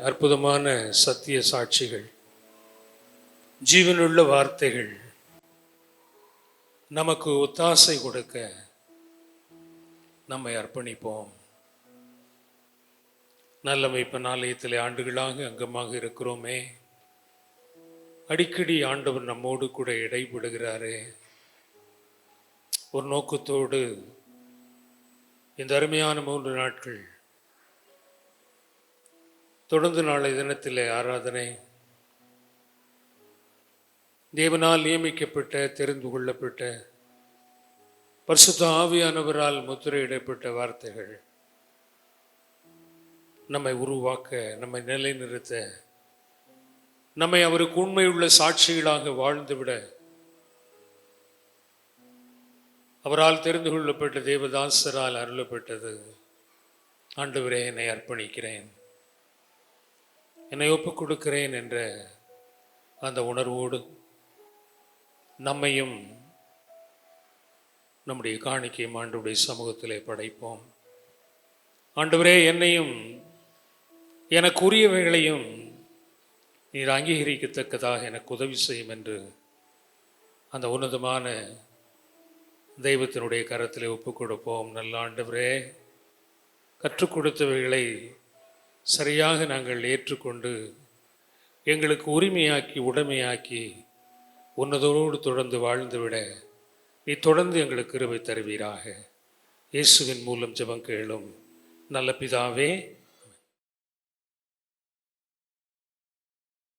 அற்புதமான சத்திய சாட்சிகள், ஜீவனுள்ள வார்த்தைகள் நமக்கு ஒத்தாசை கொடுக்க நம்மை அர்ப்பணிப்போம். நல்ல மேய்ப்பன் ஆலயத்திலே ஆண்டுகளாக அங்கமாக இருக்கிறோமே, அடிக்கடி ஆண்டவர் நம்மோடு கூட இடைபடுகிறாரே. ஒரு நோக்கத்தோடு இந்த அருமையான 3 நாட்கள் தொடர்ந்து நாளை தினத்திலே ஆராதனை, தேவனால் நியமிக்கப்பட்ட தெரிந்து கொள்ளப்பட்ட பரிசுத்த ஆவியானவரால் முத்திரையிடப்பட்ட வார்த்தைகள் நம்மை உருவாக்க, நம்மை நிலைநிறுத்த, நம்மை அவருக்கு உண்மையுள்ள சாட்சிகளாக வாழ்ந்துவிட அவரால் தெரிந்து கொள்ளப்பட்ட தேவதாசரால் அருளப்பட்டது. ஆண்டவரே, என்னை அர்ப்பணிக்கிறேன், என்னை ஒப்புக் கொடுக்கிறேன் என்ற அந்த உணர்வோடு நம்மையும் நம்முடைய காணிக்கையும் ஆண்டவருடைய சமூகத்திலே படைப்போம். ஆண்டவரே, என்னையும் எனக்கு உரியவைகளையும் நீர் அங்கீகரிக்கத்தக்கதாக எனக்கு உதவி செய்யும் என்று அந்த உன்னதமான தெய்வத்தினுடைய கரத்திலே ஒப்புக் கொடுப்போம். நல்ல ஆண்டவரே, கற்றுக் கொடுத்தவைகளை சரியாக நாங்கள் ஏற்றுக்கொண்டு எங்களுக்கு உரிமையாக்கி உடைமையாக்கி உன்னதோடு தொடர்ந்து வாழ்ந்துவிட நீ தொடர்ந்து எங்களுக்கு கிருபை தருவீராக. இயேசுவின் மூலம் ஜெபம் கேளும் நல்ல பிதாவே.